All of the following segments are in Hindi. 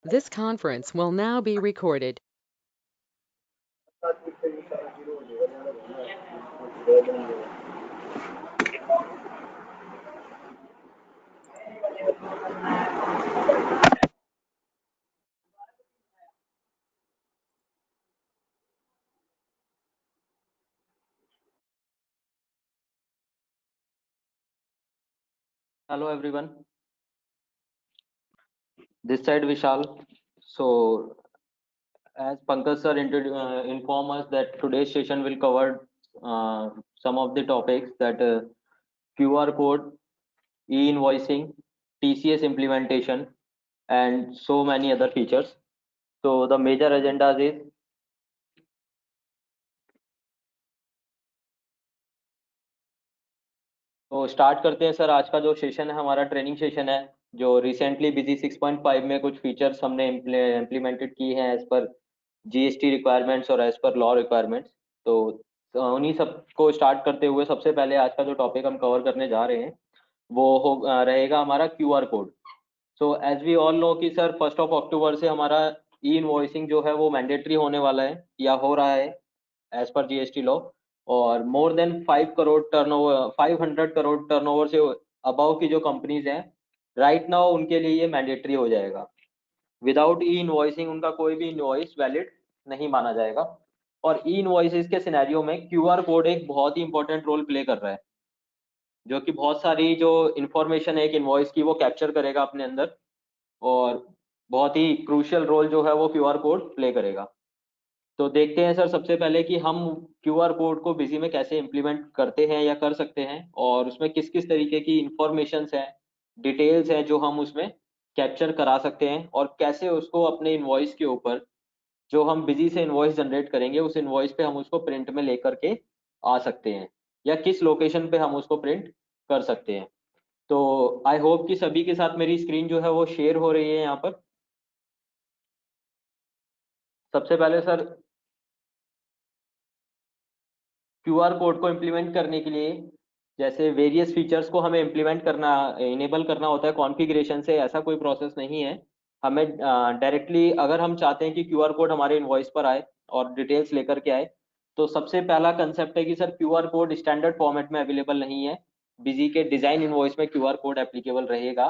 This conference will now be recorded. Hello everyone, this side Vishal. So as Pankaj sir inform us that today's session will cover some of the topics that QR code, e-invoicing, TCS implementation, and so many other features. So the major agendas is तो स्टार्ट करते हैं सर। आज का जो सेशन है हमारा ट्रेनिंग सेशन है, जो रिसेंटली बिजी 6.5 में कुछ फीचर्स हमने इम्प्लीमेंटेड की हैं एज पर जीएसटी रिक्वायरमेंट्स और एज पर लॉ रिक्वायरमेंट्स। तो उन्हीं सबको स्टार्ट करते हुए सबसे पहले आज का जो टॉपिक हम कवर करने जा रहे हैं वो रहेगा हमारा QR code. So as we all know कि सर 1 अक्टूबर से हमारा ई इनवॉइसिंग जो है वो मैंडेटरी होने वाला है या हो रहा है एज पर जीएसटी लॉ। और more than 5 crore turnover 500 crore turnover से अबव की जो कंपनीज हैं राइट नाउ उनके लिए ये मैंडेटरी हो जाएगा। विदाउट ई इनवॉइसिंग उनका कोई भी इनवॉइस वैलिड नहीं माना जाएगा। और ई इनवॉइसेस के सिनेरियो में क्यूआर कोड एक बहुत ही इंपॉर्टेंट रोल प्ले कर रहा है, जो कि बहुत सारी जो इंफॉर्मेशन है एक इनवॉइस की वो कैप्चर करेगा अपने अंदर। और बहुत ही क्रूशियल रोल जो है वो क्यूआर कोड प्ले करेगा। तो देखते हैं सर सबसे पहले कि हम क्यूआर कोड को बिजी में कैसे इम्प्लीमेंट करते हैं या कर सकते हैं, और उसमें किस किस तरीके की इंफॉर्मेशंस हैं, डिटेल्स हैं जो हम उसमें कैप्चर करा सकते हैं, और कैसे उसको अपने इनवॉइस के ऊपर जो हम बिजी से इनवॉइस जनरेट करेंगे उस इनवॉइस पे हम उसको प्रिंट में लेकर के आ सकते हैं, या किस लोकेशन पे हम उसको प्रिंट कर सकते हैं। तो आई होप कि सभी के साथ मेरी स्क्रीन जो है वो शेयर हो रही है यहाँ पर। सबसे पहले सर क्यूआर कोड को इम्प्लीमेंट करने के लिए जैसे वेरियस फीचर्स को हमें इम्प्लीमेंट करना इनेबल करना होता है कॉन्फ़िगरेशन से, ऐसा कोई प्रोसेस नहीं है। हमें डायरेक्टली अगर हम चाहते हैं कि क्यूआर कोड हमारे इनवॉइस पर आए और डिटेल्स लेकर के आए, तो सबसे पहला कंसेप्ट है कि sir QR code standard format में अवेलेबल नहीं है। बिजी के डिजाइन इनवॉइस में क्यूआर कोड एप्लीकेबल रहेगा।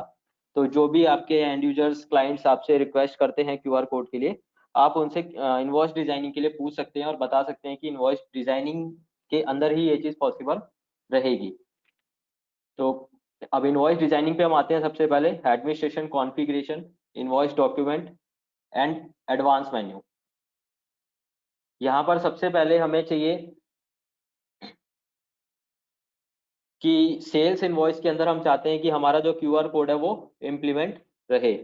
तो जो भी आपके एंड यूजर्स क्लाइंट्स आपसे रिक्वेस्ट करते हैं क्यूआर कोड के लिए, आप उनसे इनवॉइस डिजाइनिंग के लिए पूछ सकते हैं और बता सकते हैं कि इनवॉइस डिजाइनिंग के अंदर ही ये चीज पॉसिबल रहेगी। तो अब इनवॉइस डिजाइनिंग पे हम आते हैं। सबसे पहले administration configuration, invoice document and advance menu. यहाँ पर सबसे पहले हमें चाहिए कि सेल्स इनवॉइस के अंदर हम चाहते हैं कि हमारा जो क्यूआर कोड है वो इम्प्लीमेंट रहे।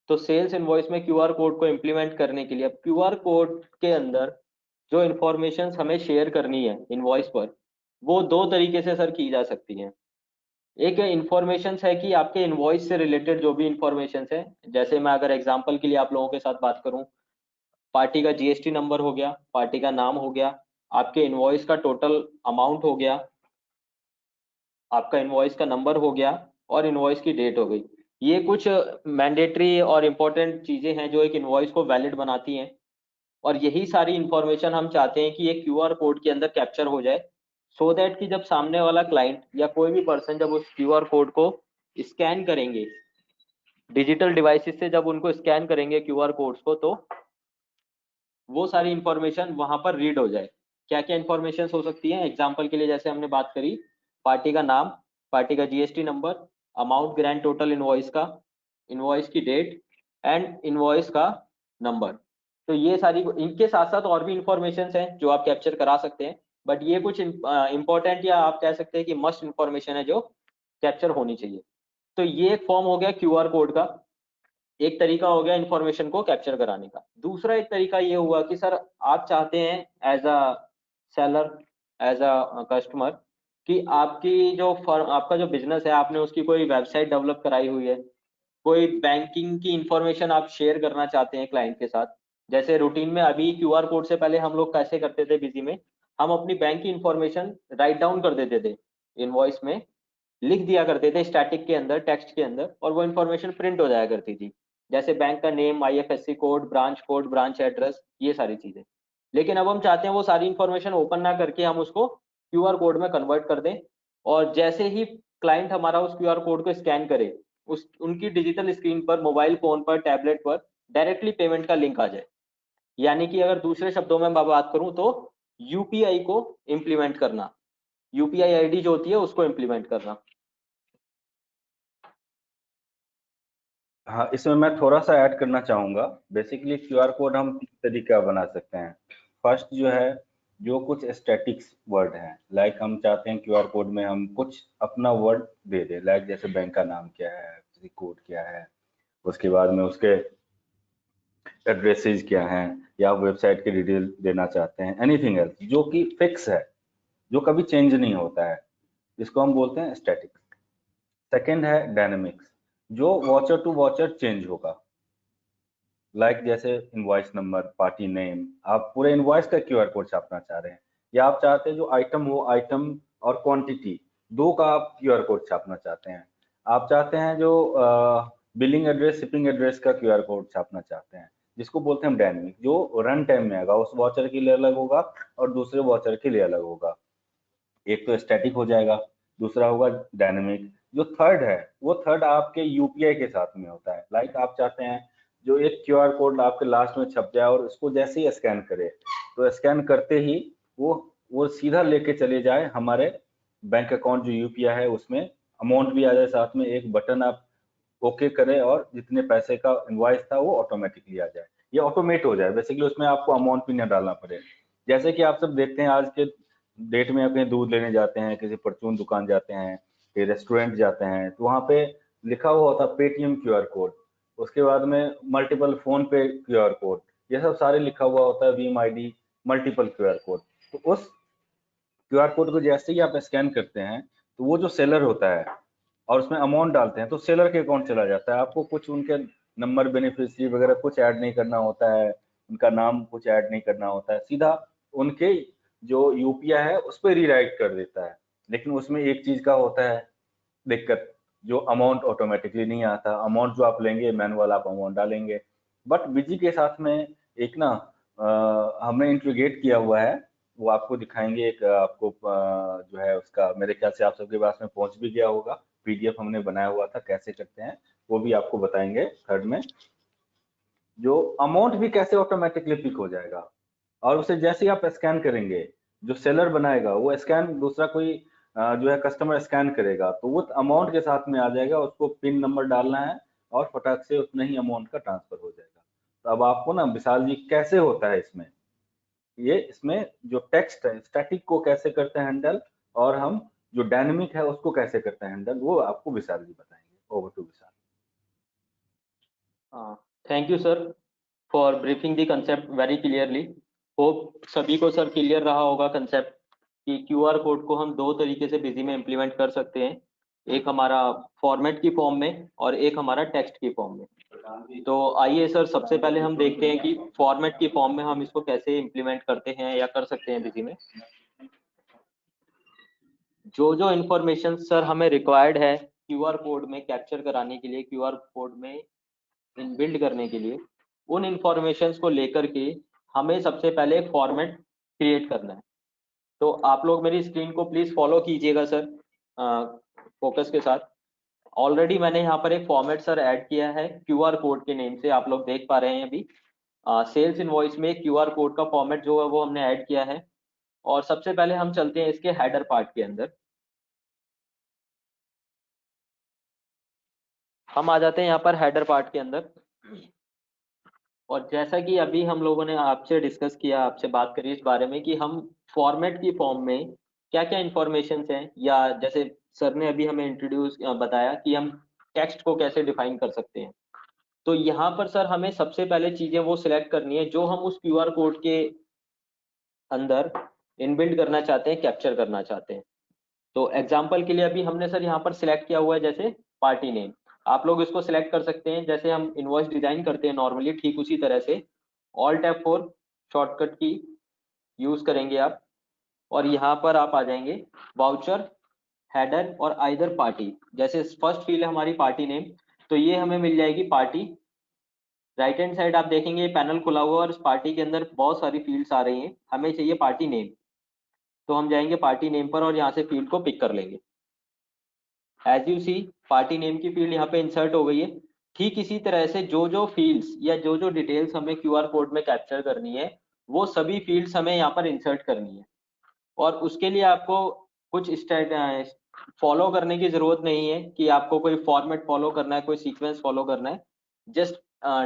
तो सेल्स इनवॉइस में क्यूआर कोड को इम्प्लीमेंट करने के लिए अब क्यूआर कोड के अंदर जो इंफॉर्मेशन हमें शेयर करनी है इनवॉइस पर, वो दो तरीके से सर की जा सकती है। एक इंफॉर्मेशन है कि आपके इनवॉइस से रिलेटेड जो भी इंफॉर्मेशन है, जैसे मैं अगर एग्जांपल के लिए आप लोगों के साथ बात करूं, पार्टी का जीएसटी नंबर हो गया, पार्टी का नाम हो गया, आपके इनवॉइस का टोटल अमाउंट हो गया, आपका इनवॉइस का नंबर हो गया, और इनवॉइस की डेट हो गई। ये कुछ मैंडेटरी और इम्पोर्टेंट चीजें हैं जो एक इनवॉइस को वैलिड बनाती हैं। और यही सारी इंफॉर्मेशन हम चाहते हैं कि एक क्यूआर कोड के अंदर कैप्चर हो जाए, सो दैट कि जब सामने वाला क्लाइंट या कोई भी पर्सन जब उस क्यूआर कोड को स्कैन करेंगे डिजिटल डिवाइसेस से, जब उनको स्कैन करेंगे क्यूआर कोड्स को, तो वो सारी इंफॉर्मेशन वहां पर रीड हो जाए। क्या क्या इंफॉर्मेशन हो सकती है एग्जाम्पल के लिए, जैसे हमने बात करी पार्टी का नाम, पार्टी का GST number, amount grand total invoice का, इनवॉइस की डेट एंड इनवॉइस का नंबर। तो ये सारी, इनके साथ साथ और भी इंफॉर्मेशन हैं जो आप कैप्चर करा सकते हैं, बट ये कुछ इंपॉर्टेंट या आप कह सकते हैं कि मस्ट इंफॉर्मेशन है जो कैप्चर होनी चाहिए। तो ये एक फॉर्म हो गया क्यूआर कोड का, एक तरीका हो गया इंफॉर्मेशन को कैप्चर कराने का। दूसरा एक तरीका ये हुआ कि सर आप चाहते हैं as a seller, as a customer, कि आपकी जो फर्म, आपका जो बिजनेस है, आपने उसकी कोई वेबसाइट डेवलप कराई हुई है, कोई बैंकिंग की इंफॉर्मेशन आप शेयर करना चाहते हैं क्लाइंट के साथ। जैसे रूटीन में अभी क्यूआर कोड से पहले हम लोग कैसे करते थे बिजी में, हम अपनी बैंक की इंफॉर्मेशन राइट डाउन कर देते थे, इनवॉइस में लिख दिया करते थे स्टैटिक के अंदर, टेक्स्ट के अंदर, और वो इन्फॉर्मेशन प्रिंट हो जाया करती थी। जैसे बैंक का name, IFSC code, branch address, ये सारी चीजें। लेकिन अब हम चाहते हैं वो सारी इंफॉर्मेशन ओपन ना करके हम उसको QR कोड में कन्वर्ट कर दें, और जैसे ही क्लाइंट हमारा उस QR कोड को स्कैन करे, उस उनकी डिजिटल स्क्रीन पर, मोबाइल फोन पर, टैबलेट पर डायरेक्टली पेमेंट का लिंक आ जाए। यानी कि अगर दूसरे शब्दों में मैं बात करूं तो UPI को इम्प्लीमेंट करना, UPI ID जो होती है उसको इम्प्लीमेंट करना। हाँ, इसमें मैं थोड़ा सा ऐड करना चाहूंगा। बेसिकली क्यूआर कोड हम 3 तरीके का बना सकते हैं। फर्स्ट जो है, जो कुछ स्टैटिक्स वर्ड हैं, लाइक हम चाहते हैं क्यूआर कोड में हम कुछ अपना वर्ड दे दें, लाइक जैसे बैंक का नाम क्या है, कोड क्या है, उसके बाद में उसके एड्रेसेस क्या हैं, या वेबसाइट की डिटेल देना चाहते हैं, एनीथिंग एल्स जो कि फिक्स है, जो कभी चेंज नहीं होता है, इसको हम बोलते हैं स्टैटिक्स। सेकेंड है डायनेमिक्स, जो वॉचर टू वॉचर चेंज होगा, लाइक जैसे इनवॉइस नंबर, पार्टी नेम, आप पूरे इनवॉइस का क्यूआर कोड छापना चाह रहे हैं, या आप चाहते हैं जो आइटम हो, आइटम और क्वांटिटी दो का आप क्यूआर कोड छापना चाहते हैं, आप चाहते हैं जो बिलिंग एड्रेस, शिपिंग एड्रेस का क्यूआर कोड छापना चाहते हैं, जिसको बोलते हैं हम डायनेमिक, जो रन टाइम में आएगा, उस वॉचर के लिए अलग होगा और दूसरे वॉचर के लिए अलग होगा। एक तो स्टैटिक हो जाएगा, दूसरा होगा डायनेमिक। जो थर्ड है, वो थर्ड आपके यूपीआई के साथ में होता है, लाइक आप चाहते हैं जो एक क्यूआर कोड आपके लास्ट में छप जाए और उसको जैसे ही स्कैन करे, तो स्कैन करते ही वो सीधा लेके चले जाए हमारे बैंक अकाउंट जो यूपीआई है उसमें, अमाउंट भी आ जाए साथ में, एक बटन आप ओके करें और जितने पैसे का इनवॉइस था वो ऑटोमेटिकली आ जाए, ये ऑटोमेट हो जाए। बेसिकली उसमें आपको अमाउंट भी नहीं डालना पड़े। जैसे कि आप सब देखते हैं आज के डेट में, अपने दूध लेने जाते हैं, किसी परचून दुकान जाते हैं, कहीं रेस्टोरेंट जाते हैं, तो वहाँ पे लिखा हुआ होता है पेटीएम क्यूआर कोड, उसके बाद में मल्टीपल फोन पे क्यूआर कोड, ये सब सारे लिखा हुआ होता है, Bhim ID, multiple QR code. तो उस क्यूआर कोड को जैसे ही आप स्कैन करते हैं, तो वो जो सेलर होता है और उसमें अमाउंट डालते हैं, तो सेलर के अकाउंट चला जाता है, आपको कुछ उनके नंबर, बेनिफिशियरी वगैरह कुछ ऐड नहीं करना होता है, उनका नाम कुछ ऐड नहीं करना होता है, सीधा उनके जो यूपीआई है उस पर रीराइट कर देता है। लेकिन उसमें एक चीज का होता है दिक्कत, जो अमाउंट ऑटोमेटिकली नहीं आता, अमाउंट जो आप लेंगे मैनुअल आप अमाउंट डालेंगे। बट बिजी के साथ में एक ना हमने इंटीग्रेट किया हुआ है, वो आपको दिखाएंगे, एक आपको जो है उसका मेरे ख्याल से आप सबके पास में पहुंच भी गया होगा, पीडीएफ हमने बनाया हुआ था कैसे करते हैं, वो भी आपको बताएंगे थर्ड में, जो अमाउंट भी कैसे ऑटोमेटिकली पिक हो जाएगा, और उसे जैसे ही आप स्कैन करेंगे, जो सेलर बनाएगा वो स्कैन, दूसरा कोई जो है कस्टमर स्कैन करेगा, तो वो अमाउंट के साथ में आ जाएगा, उसको पिन नंबर डालना है और फटाक से उतना ही अमाउंट का ट्रांसफर हो जाएगा। तो अब आपको ना विशाल जी कैसे होता है इसमें, ये इसमें जो टेक्स्ट है स्टैटिक को कैसे करते हैं हैंडल, और हम जो डायनेमिक है उसको कैसे करते हैं हैंडल, वो आपको विशाल जी बताएंगे। Over to Vishal. Thank you sir for briefing the concept very clearly. Hope सभी को सर क्लियर रहा होगा कंसेप्ट कि QR कोड को हम दो तरीके से बिजी में इम्प्लीमेंट कर सकते हैं, एक हमारा फॉर्मेट की फॉर्म में और एक हमारा टेक्स्ट की फॉर्म में। तो आइए सर सबसे पहले हम देखते हैं कि फॉर्मेट की फॉर्म में हम इसको कैसे इम्प्लीमेंट करते हैं या कर सकते हैं बिजी में। जो जो इंफॉर्मेशन सर हमें रिक्वायर्ड है QR कोड में कैप्चर कराने के लिए, QR कोड में इनबिल्ड करने के लिए, उन इंफॉर्मेशंस को लेकर के हमें सबसे पहले एक फॉर्मेट क्रिएट करना है। तो आप लोग मेरी स्क्रीन को प्लीज फॉलो कीजिएगा सर फोकस के साथ। ऑलरेडी मैंने यहाँ पर एक फॉर्मेट सर ऐड किया है QR कोड के नेम से, आप लोग देख पा रहे हैं अभी। सेल्स इनवॉइस में QR कोड का फॉर्मेट जो है वो हमने ऐड किया है। और सबसे पहले हम चलते हैं इसके हेडर पार्ट के अंदर। हम आ जाते हैं यहाँ पर हेडर पार्ट के अंदर, और जैसा कि अभी हम लोगों ने आपसे डिस्कस किया, आपसे बात करी इस बारे में कि हम फॉर्मेट की फॉर्म में क्या क्या इंफॉर्मेशन हैं, या जैसे सर ने अभी हमें इंट्रोड्यूस बताया कि हम टेक्स्ट को कैसे डिफाइन कर सकते हैं। तो यहाँ पर सर हमें सबसे पहले चीजें वो सिलेक्ट करनी है जो हम उस QR कोड के अंदर इनबिल्ड करना चाहते हैं, कैप्चर करना चाहते हैं। तो एग्जाम्पल के लिए अभी हमने सर यहाँ पर सिलेक्ट किया हुआ है जैसे पार्टी नेम। आप लोग इसको सिलेक्ट कर सकते हैं जैसे हम इनवॉइस डिजाइन करते हैं नॉर्मली, ठीक उसी तरह से ऑल्ट F4 शॉर्टकट की यूज करेंगे आप, और यहाँ पर आप आ जाएंगे वाउचर, हेडर और आइदर पार्टी। जैसे फर्स्ट फील्ड है हमारी पार्टी नेम, तो ये हमें मिल जाएगी पार्टी राइट हैंड साइड आप देखेंगे पैनल खुला हुआ और इस पार्टी के अंदर बहुत सारी फील्ड्स आ रही हैं, हमें चाहिए पार्टी नेम, तो हम जाएंगे पार्टी नेम पर और यहाँ से फील्ड को पिक कर लेंगे। As you see party name की फील्ड यहाँ पे इंसर्ट हो गई है। ठीक इसी तरह से जो जो फील्ड्स या जो जो डिटेल्स हमें क्यूआर कोड में कैप्चर करनी है वो सभी फील्ड्स हमें यहाँ पर इंसर्ट करनी है, और उसके लिए आपको कुछ फॉलो करने की जरूरत नहीं है कि आपको कोई फॉर्मेट फॉलो करना है, कोई सीक्वेंस फॉलो करना है। जस्ट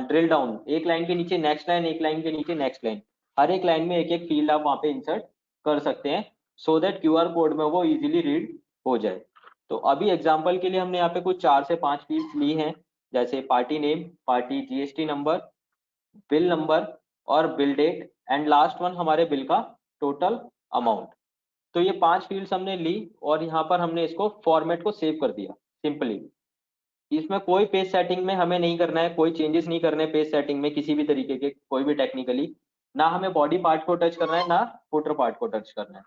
ड्रिल डाउन, एक लाइन के नीचे नेक्स्ट लाइन, एक लाइन के नीचे नेक्स्ट लाइन, हर एक लाइन में एक एक फील्ड आप वहाँ पे इंसर्ट कर सकते हैं सो दैट क्यूआर कोड में वो इजीली रीड हो जाए। तो अभी एग्जांपल के लिए हमने यहाँ पे कुछ 4 से 5 फील्ड्स ली हैं, जैसे party name, party GST number, bill number और bill date, and last one हमारे बिल का टोटल अमाउंट। तो ये 5 फील्ड्स हमने ली और यहाँ पर हमने इसको फॉर्मेट को सेव कर दिया सिंपली। इसमें कोई पेज सेटिंग में हमें नहीं करना है, कोई चेंजेस नहीं करने पेज सेटिंग में किसी भी तरीके के, कोई भी टेक्निकली, ना हमें बॉडी पार्ट को टच करना है ना फुटर पार्ट को टच करना है।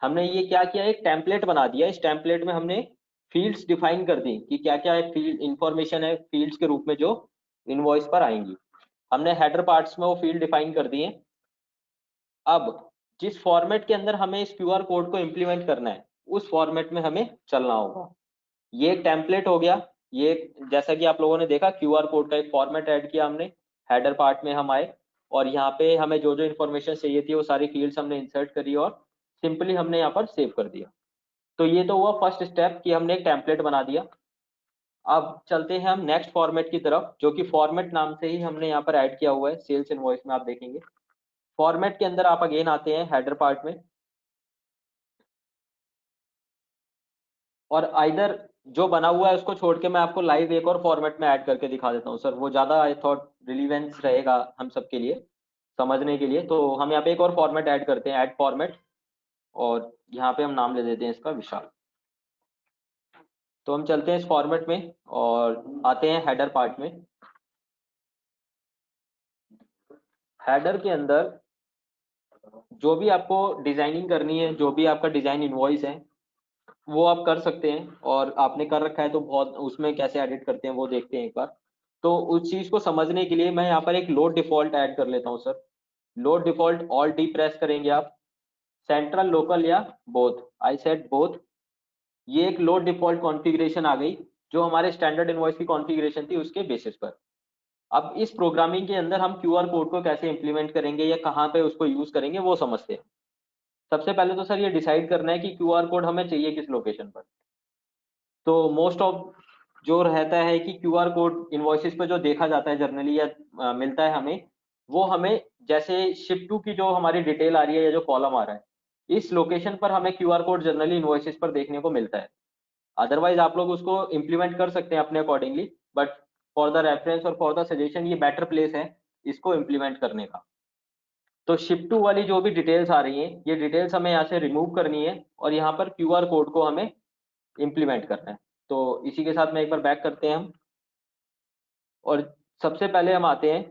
हमने ये क्या किया, एक टेम्पलेट बना दिया। इस टेम्पलेट में हमने फील्ड्स डिफाइन कर दी कि क्या क्या फील्ड इंफॉर्मेशन है फील्ड्स के रूप में जो इनवॉइस पर आएंगी। हमने हेडर पार्ट्स में वो फील्ड डिफाइन कर दिए। अब जिस फॉर्मेट के अंदर हमें इस क्यूआर कोड को इम्प्लीमेंट करना है उस फॉर्मेट में हमें चलना होगा। ये एक टेम्पलेट हो गया। ये जैसा कि आप लोगों ने देखा क्यूआर कोड का एक फॉर्मेट ऐड किया हमने, हेडर पार्ट में हम आए और यहाँ पे हमें जो जो इन्फॉर्मेशन चाहिए थी वो सारी फील्ड्स हमने इंसर्ट करी और सिंपली हमने यहाँ पर सेव कर दिया। तो ये तो हुआ फर्स्ट स्टेप कि हमने एक टेम्पलेट बना दिया। अब चलते हैं हम नेक्स्ट फॉर्मेट की तरफ, जो कि फॉर्मेट नाम से ही हमने यहाँ पर ऐड किया हुआ है सेल्स इनवॉइस में। आप देखेंगे फॉर्मेट के अंदर आप अगेन आते हैं हेडर पार्ट में, और आइदर जो बना हुआ है उसको छोड़ के मैं आपको लाइव एक और फॉर्मेट में ऐड करके दिखा देता हूँ सर, वो ज्यादा आई थॉट रिलीवेंस रहेगा हम सबके लिए समझने के लिए। तो हम यहाँ पे एक और फॉर्मेट ऐड करते हैं, ऐड फॉर्मेट, और यहाँ पे हम नाम ले देते हैं इसका विशाल। तो हम चलते हैं इस फॉर्मेट में और आते हैं हेडर पार्ट में। हेडर के अंदर जो भी आपको डिजाइनिंग करनी है, जो भी आपका डिजाइन इनवॉइस है वो आप कर सकते हैं, और आपने कर रखा है तो बहुत, उसमें कैसे एडिट करते हैं वो देखते हैं एक बार। तो उस चीज को समझने के लिए मैं यहाँ पर एक लोड डिफॉल्ट ऐड कर लेता हूँ sir. Load default all D press करेंगे आप, सेंट्रल लोकल या बोथ, आई सेड बोथ। ये एक लोड डिफॉल्ट कॉन्फ़िगरेशन आ गई जो हमारे स्टैंडर्ड इनवॉइस की कॉन्फ़िगरेशन थी उसके बेसिस पर। अब इस प्रोग्रामिंग के अंदर हम क्यूआर कोड को कैसे इंप्लीमेंट करेंगे या कहाँ पे उसको यूज करेंगे वो समझते हैं। सबसे पहले तो सर ये डिसाइड करना है कि क्यूआर कोड हमें चाहिए किस लोकेशन पर। तो मोस्ट ऑफ जो रहता है कि क्यूआर कोड इनवॉइसेस पे जो देखा जाता है जनरली या मिलता है हमें, वो हमें जैसे शिप टू की जो हमारी डिटेल आ रही है या जो कॉलम आ रहा है इस लोकेशन पर हमें क्यूआर कोड जनरली इनवॉइसेस पर देखने को मिलता है। अदरवाइज आप लोग उसको इम्प्लीमेंट कर सकते हैं अपने accordingly, but for the reference और फॉर द सजेशन ये बेटर प्लेस है इसको इम्प्लीमेंट करने का। तो शिप टू वाली जो भी डिटेल्स आ रही हैं ये डिटेल्स हमें यहाँ से रिमूव करनी है और यहाँ पर क्यूआर कोड को हमें इम्प्लीमेंट करना है। तो इसी के साथ में एक बार बैक करते हैं हम, और सबसे पहले हम आते हैं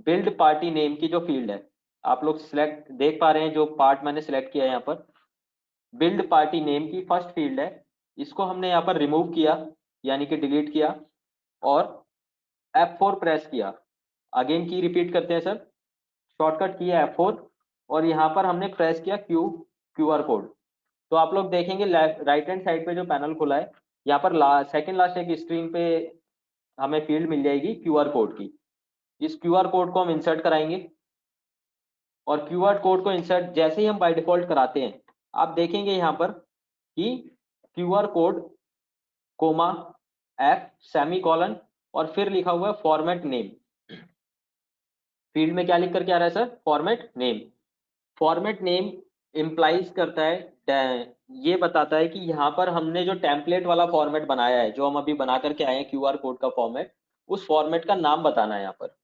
बिल्ड पार्टी नेम की जो फील्ड है। आप लोग सिलेक्ट देख पा रहे हैं जो पार्ट मैंने सिलेक्ट किया है यहाँ पर, बिल्ड पार्टी नेम की फर्स्ट फील्ड है। इसको हमने यहाँ पर रिमूव किया यानी कि डिलीट किया और F4 प्रेस किया। अगेन की रिपीट करते हैं सर, शॉर्टकट की है F4 और यहाँ पर हमने प्रेस किया क्यूआर कोड। तो आप लोग देखेंगे राइट हैंड साइड पे जो पैनल खुला है यहाँ पर सेकंड लास्ट एक स्क्रीन पे हमें फील्ड मिल जाएगी क्यूआर कोड की। इस क्यूआर कोड को हम इंसर्ट कराएंगे और क्यूआर कोड को इंसर्ट जैसे ही हम बाय डिफॉल्ट कराते हैं आप देखेंगे यहाँ पर कि QR code comma F semicolon और फिर लिखा हुआ है फॉर्मेट नेम। फील्ड में क्या लिख करके आ रहा है sir, format name. Format name implies करता है, ये बताता है कि यहाँ पर हमने जो टेम्पलेट वाला फॉर्मेट बनाया है जो हम अभी बना करके आए हैं क्यूआर कोड का फॉर्मेट, उस फॉर्मेट का नाम बताना है यहाँ पर।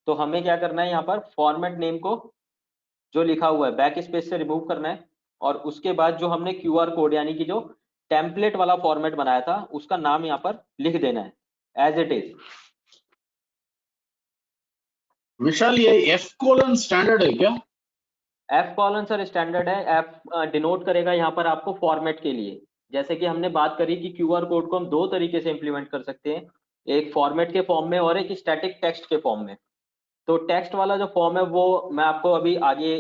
तो हमें क्या करना है यहाँ पर फॉर्मेट नेम को जो लिखा हुआ है बैक स्पेस से रिमूव करना है और उसके बाद जो हमने क्यूआर कोड यानी कि जो टेम्पलेट वाला फॉर्मेट बनाया था उसका नाम यहाँ पर लिख देना है एज इट इज। विशाल ये F: स्टैंडर्ड है क्या? F: सर स्टैंडर्ड है। F डिनोट करेगा यहाँ पर आपको फॉर्मेट के लिए। जैसे कि हमने बात करी कि क्यूआर कोड को हम दो तरीके से इंप्लीमेंट कर सकते हैं, एक फॉर्मेट के फॉर्म में और एक स्टैटिक टेक्स्ट के फॉर्म में। तो टेक्स्ट वाला जो फॉर्म है वो मैं आपको अभी आगे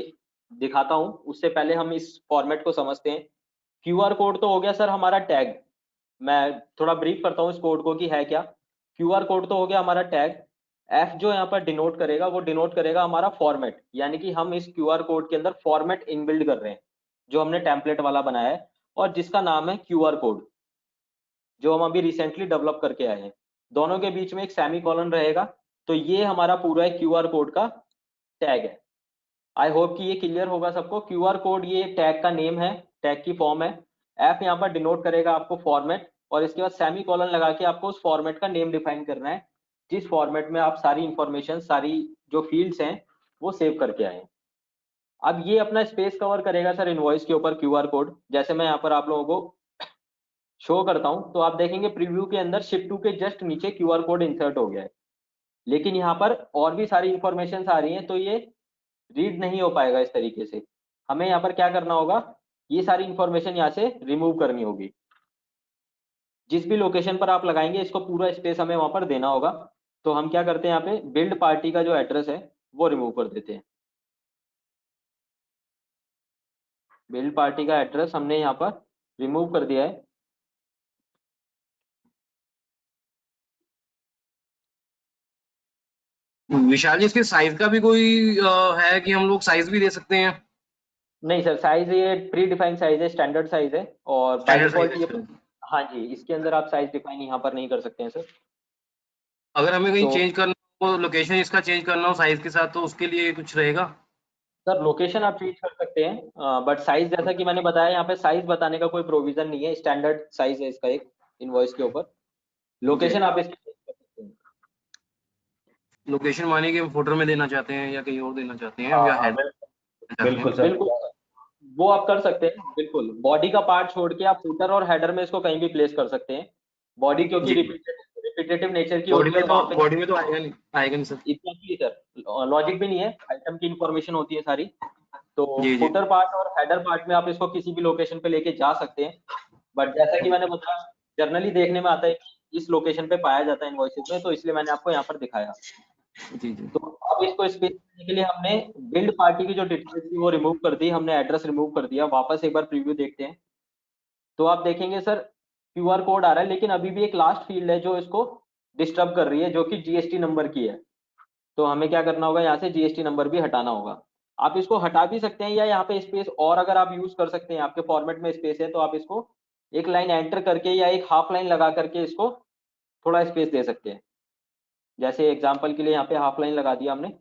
दिखाता हूं, उससे पहले हम इस फॉर्मेट को समझते हैं। क्यूआर कोड तो हो गया सर हमारा टैग, मैं थोड़ा ब्रीफ करता हूँ इस कोड को कि है क्या। क्यूआर कोड तो हो गया हमारा टैग, एफ जो यहाँ पर डिनोट करेगा वो डिनोट करेगा हमारा फॉर्मेट, यानी कि हम इस क्यूआर कोड के अंदर फॉर्मेट इनबिल्ड कर रहे हैं जो हमने टेम्पलेट वाला बनाया है और जिसका नाम है क्यूआर कोड, जो हम अभी रिसेंटली डेवलप करके आए हैं। दोनों के बीच में एक सेमी कॉलन रहेगा। तो ये हमारा पूरा एक क्यूआर कोड का टैग है। आई होप कि ये क्लियर होगा सबको। क्यूआर कोड ये टैग का नेम है, टैग की फॉर्म है। एफ यहाँ पर डिनोट करेगा आपको फॉर्मेट, और इसके बाद सेमी कॉलन लगा के आपको उस फॉर्मेट का नेम डिफाइन करना है जिस फॉर्मेट में आप सारी इंफॉर्मेशन, सारी जो फील्ड्स हैं वो सेव करके आए। अब ये अपना स्पेस कवर करेगा सर इनवॉइस के ऊपर क्यूआर कोड। जैसे मैं यहाँ पर आप लोगों को शो करता हूं तो आप देखेंगे प्रीव्यू के अंदर शिप टू के जस्ट नीचे क्यूआर कोड इंसर्ट हो गया है, लेकिन यहाँ पर और भी सारी इंफॉर्मेशन आ रही हैं तो ये रीड नहीं हो पाएगा इस तरीके से। हमें यहाँ पर क्या करना होगा, ये सारी इंफॉर्मेशन यहाँ से रिमूव करनी होगी। जिस भी लोकेशन पर आप लगाएंगे इसको पूरा स्पेस हमें वहां पर देना होगा। तो हम क्या करते हैं, यहाँ पे बिल्ड पार्टी का जो एड्रेस है वो रिमूव कर देते हैं। बिल्ड पार्टी का एड्रेस हमने यहाँ पर रिमूव कर दिया है। विशाल जी, इसके साइज का भी कोई है कि हम लोग साइज भी दे सकते हैं? नहीं सर, साइज ये प्री डिफाइंड साइज है, स्टैंडर्ड साइज है, और बाय स्टैंडर्ड डिफॉल्ट साइज ये, है। हाँ जी, इसके अंदर आप साइज डिफाइन यहाँ पर नहीं कर सकते हैं सर। अगर हमें कहीं तो चेंज करना हो, लोकेशन इसका चेंज करना हो साइज के साथ, तो उसके लिए कुछ रहेगा? सर लोकेशन आप चेंज कर सकते हैं, बट साइज जैसा कि मैंने बताया यहाँ पे साइज बताने का कोई प्रोविजन नहीं है, स्टैंडर्ड साइज है इसका एक इनवॉइस के ऊपर। लोकेशन आप इसकी चेंज कर सकते हैं। लोकेशन माने कि हम फुटर में देना चाहते हैं या कहीं और देना चाहते हैं, हाँ या हाँ हेड बिल्कुल सर। बिल्कुल वो आप कर सकते हैं, बिल्कुल बॉडी का पार्ट छोड़ के आप फुटर और हेडर में इसको कहीं भी प्लेस कर सकते हैं। बॉडी क्योंकि जी। रिपीटेटिव नेचर की बॉडी होती है, में वहां तो पे बॉडी में तो आएगा नहीं सर। इतना ही सर लॉजिक भी नहीं है, आइटम की इंफॉर्मेशन होती है सारी। तो जी जी। फुटर पार्ट और हेडर पार्ट में आप इसको किसी भी लोकेशन पे लेके जा सकते हैं, बट जैसा कि मैंने बताया जर्नली देखने में आता है कि इस लोकेशन पे पाया जाता है इनवॉइसेस में, तो इसलिए मैंने आपको यहाँ पर दिखाया। जी जी। तो अब इसको स्पेस देने के लिए हमने बिल्ड पार्टी की जो डिटेल्स थी वो रिमूव कर दी, हमने एड्रेस रिमूव कर दिया। वापस एक बार प्रीव्यू देखते हैं तो आप देखेंगे सर क्यूआर कोड आ रहा है, लेकिन अभी भी एक लास्ट फील्ड है जो इसको डिस्टर्ब कर रही है, जो कि जीएसटी नंबर की है। तो हमें क्या करना होगा, यहाँ से जीएसटी नंबर भी हटाना होगा। आप इसको हटा भी सकते हैं, या यहाँ पे स्पेस और अगर आप यूज कर सकते हैं, आपके फॉर्मेट में स्पेस है तो आप इसको एक लाइन एंटर करके या एक हाफ लाइन लगा करके इसको थोड़ा स्पेस दे सकते हैं। जैसे एग्जांपल के लिए यहाँ पे हाफ लाइन लगा दिया हमने।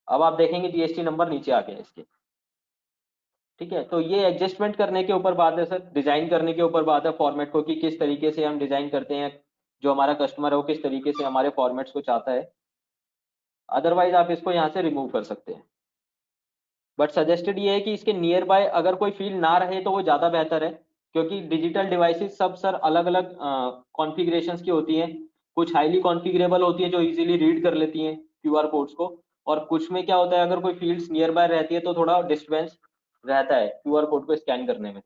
अब आप देखेंगे जीएसटी नंबर नीचे आ गया इसके। ठीक है, तो ये एडजस्टमेंट करने के ऊपर बात है सर, डिजाइन करने के ऊपर बात है फॉर्मेट को कि किस तरीके से हम डिजाइन करते हैं, जो हमारा कस्टमर है वो किस तरीके से हमारे फॉर्मेट्स को चाहता है। अदरवाइज आप इसको यहाँ से रिमूव कर सकते हैं, बट सजेस्टेड ये है कि इसके नियर बाय अगर कोई फील्ड ना रहे तो वो ज्यादा बेहतर है, क्योंकि डिजिटल डिवाइसेस सब सर अलग अलग कॉन्फ़िगरेशंस की होती हैं। कुछ हाईली कॉन्फ़िगरेबल होती है जो इजीली रीड कर लेती हैं क्यूआर कोड्स को, और कुछ में क्या होता है अगर कोई फील्ड्स नियर बाय रहती है तो थोड़ा डिस्टेंस रहता है क्यूआर कोड को स्कैन करने में।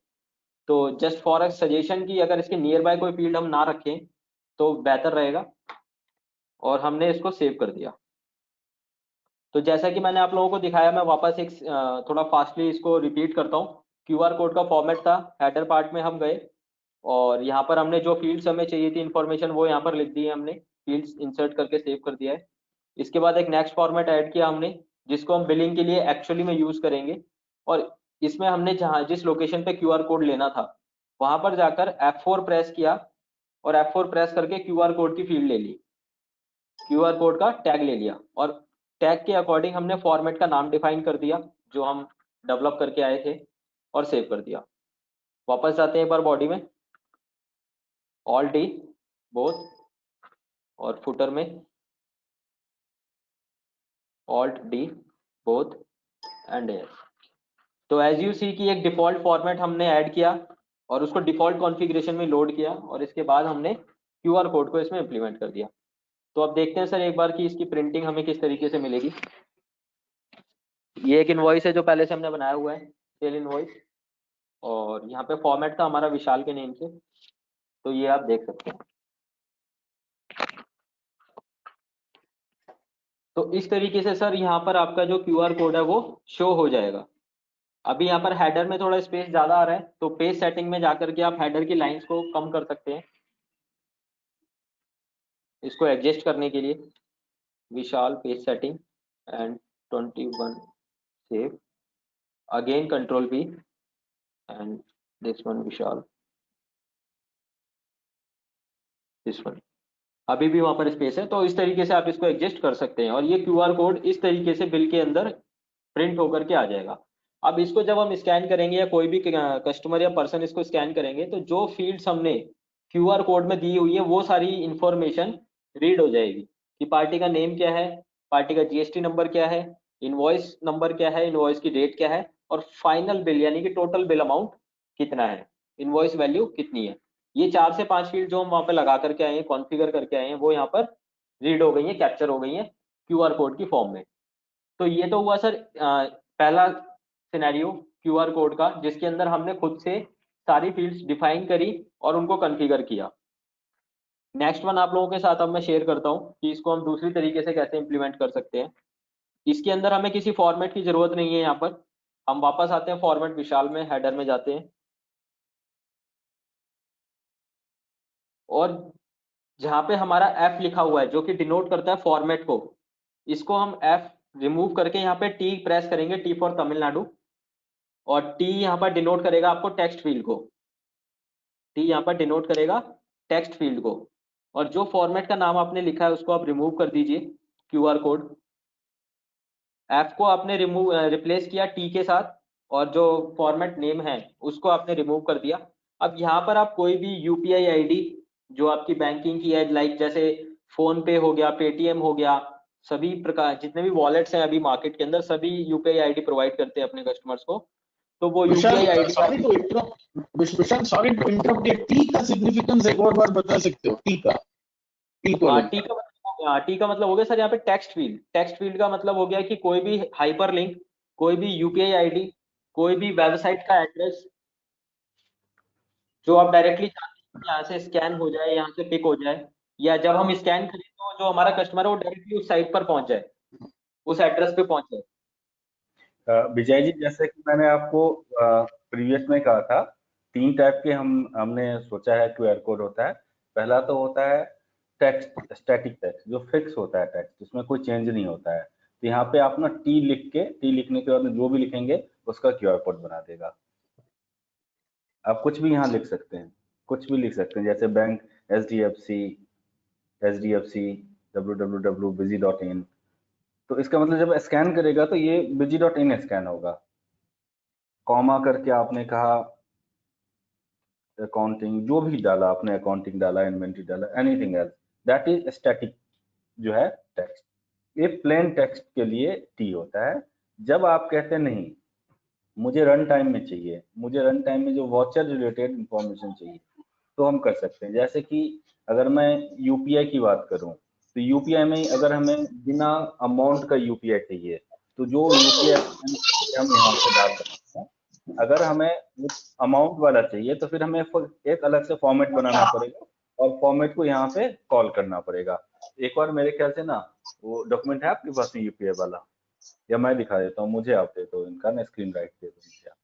तो जस्ट फॉर अ सजेशन कि अगर इसके नियर बाय कोई फील्ड हम ना रखें तो बेहतर रहेगा, और हमने इसको सेव कर दिया। तो जैसा कि मैंने आप लोगों को दिखाया, मैं वापस एक थोड़ा फास्टली इसको रिपीट करता हूँ। क्यूआर कोड का फॉर्मेट था, हेडर पार्ट में हम गए और यहाँ पर हमने जो फील्ड्स हमें चाहिए थी इन्फॉर्मेशन वो यहाँ पर लिख दी है, हमने फील्ड्स इंसर्ट करके सेव कर दिया है। इसके बाद एक नेक्स्ट फॉर्मेट ऐड किया हमने, जिसको हम बिलिंग के लिए एक्चुअली में यूज करेंगे, और इसमें हमने जहाँ जिस लोकेशन पे क्यूआर कोड लेना था वहां पर जाकर F4 प्रेस किया, और F4 प्रेस करके क्यूआर कोड की फील्ड ले ली, क्यूआर कोड का टैग ले लिया, और टैग के अकॉर्डिंग हमने फॉर्मेट का नाम डिफाइन कर दिया जो हम डेवलप करके आए थे, और सेव कर दिया। वापस जाते हैं एक बार बॉडी में, ऑल्ट डी बोथ, और फुटर में alt D both and S. तो एज यू सी की एक डिफॉल्ट फॉर्मेट हमने ऐड किया और उसको डिफॉल्ट कॉन्फ़िगरेशन में लोड किया, और इसके बाद हमने क्यूआर कोड को इसमें इंप्लीमेंट कर दिया। तो अब देखते हैं सर एक बार कि इसकी प्रिंटिंग हमें किस तरीके से मिलेगी। ये एक इनवॉइस है जो पहले से हमने बनाया हुआ है, सेल इनवॉइस, और यहाँ पे फॉर्मेट था हमारा विशाल के नेम से, तो ये आप देख सकते हैं। तो इस तरीके से सर यहाँ पर आपका जो QR कोड है वो शो हो जाएगा। अभी यहाँ पर हेडर में थोड़ा स्पेस ज्यादा आ रहा है, तो पेज सेटिंग में जाकर के आप हेडर की लाइंस को कम कर सकते हैं इसको एडजस्ट करने के लिए। Vishal page setting and 21 save, again control V and this one Vishal, this one. अभी भी वहां पर स्पेस है, तो इस तरीके से आप इसको एडजस्ट कर सकते हैं और ये QR कोड इस तरीके से बिल के अंदर प्रिंट होकर के आ जाएगा। अब इसको जब हम स्कैन करेंगे या कोई भी कस्टमर या पर्सन इसको स्कैन करेंगे तो जो फील्ड्स हमने QR कोड में दी हुई है वो सारी इंफॉर्मेशन रीड हो जाएगी कि पार्टी का नेम क्या है, पार्टी का GST नंबर क्या है, इनवॉइस नंबर क्या है, इनवॉइस की डेट क्या है और फाइनल बिल यानी कि टोटल बिल अमाउंट कितना है, इनवॉइस वैल्यू कितनी है। ये 4 से 5 फील्ड जो हम वहां पे लगा करके आए हैं, कॉन्फ़िगर करके आए हैं, वो यहाँ पर रीड हो गई है, कैप्चर हो गई है QR कोड की फॉर्म में। तो ये तो हुआ सर पहला सिनेरियो QR कोड का, जिसके अंदर हमने खुद से सारी फील्ड्स डिफाइन करी और उनको कॉन्फ़िगर किया। नेक्स्ट वन आप लोगों के साथ अब मैं शेयर करता हूँ कि इसको हम दूसरी तरीके से कैसे इंप्लीमेंट कर सकते हैं। इसके अंदर हमें किसी फॉर्मेट की जरूरत नहीं है। यहाँ पर हम वापस आते हैं फॉर्मेट विशाल में, हेडर में जाते हैं और जहाँ पे हमारा F लिखा हुआ है जो कि डिनोट करता है फॉर्मेट को, इसको हम F रिमूव करके यहाँ पे T प्रेस करेंगे, T फॉर तमिलनाडु, और T यहाँ पर डिनोट करेगा आपको टेक्स्ट फील्ड को, T यहाँ पर डिनोट करेगा टेक्स्ट फील्ड को, और जो फॉर्मेट का नाम आपने लिखा है उसको आप रिमूव कर दीजिए। QR कोड F को आपने रिप्लेस किया T के साथ और जो फॉर्मेट नेम है उसको आपने रिमूव कर दिया। अब यहाँ पर आप कोई भी UPI ID जो आपकी बैंकिंग की है, लाइक जैसे फोन पे हो गया, पेटीएम हो गया, सभी प्रकार जितने भी वॉलेट्स हैं अभी मार्केट के अंदर सभी UPI ID प्रोवाइड करते हैं अपने कस्टमर्स को, तो वो Vishal UPI ID sorry to interrupt, Vishal sorry to interrupt, ये टी का सिग्निफिकेंस एक और बार बता सकते हो? टी का, टी को T का मतलब हो गया सर यहाँ पे टेक्स्ट फील्ड। टेक्स्ट फील्ड का मतलब हो गया कि कोई भी हाइपर लिंक, कोई भी UPI ID, कोई भी वेबसाइट का एड्रेस जो आप डायरेक्टली चाहते हैं कि यहाँ से स्कैन हो जाए, यहाँ से पिक हो जाए, या जब हम स्कैन करें तो जो हमारा कस्टमर है वो डायरेक्टली उस साइट पर पहुंच जाए, उस एड्रेस पे पहुंच जाए। विजय जी, जैसे कि मैंने आपको प्रीवियस में कहा था, 3 टाइप के हमने सोचा है QR कोड होता है। पहला तो होता है टेक्स्ट, स्टैटिक टेक्स्ट, जो फिक्स होता है टेक्स्ट, जिसमें कोई चेंज नहीं होता है। तो यहाँ पे आप ना T लिख के, T लिखने के बाद जो भी लिखेंगे उसका QR कोड बना देगा। आप कुछ भी यहाँ लिख सकते हैं, कुछ भी लिख सकते हैं, जैसे बैंक SDFC www.busy.in। तो इसका मतलब जब स्कैन करेगा तो ये busy.in स्कैन होगा। कॉमा करके आपने कहा अकाउंटिंग, जो भी डाला आपने, अकाउंटिंग डाला, इन्वेंटरी डाला, anything else, that is static जो है टेक्स्ट। ये प्लेन टेक्स्ट के लिए T होता है। जब आप कहते हैं नहीं मुझे रन टाइम में चाहिए, मुझे रन टाइम में जो वॉचर रिलेटेड इंफॉर्मेशन चाहिए, तो हम कर सकते हैं। जैसे कि अगर मैं UPI की बात करूं तो UPI में अगर हमें बिना अमाउंट का UPI चाहिए तो जो UPI हम यहाँ से डाल सकते हैं। अगर हमें अमाउंट वाला चाहिए तो फिर हमें एक अलग से फॉर्मेट बनाना पड़ेगा और फॉर्मेट को यहाँ पे कॉल करना पड़ेगा। एक बार मेरे ख्याल से ना वो डॉक्यूमेंट है आपके पास में UPI वाला, या मैं दिखा देता हूँ, मुझे आप दे दो इनका ना स्क्रीन राइट दे दो मुझे।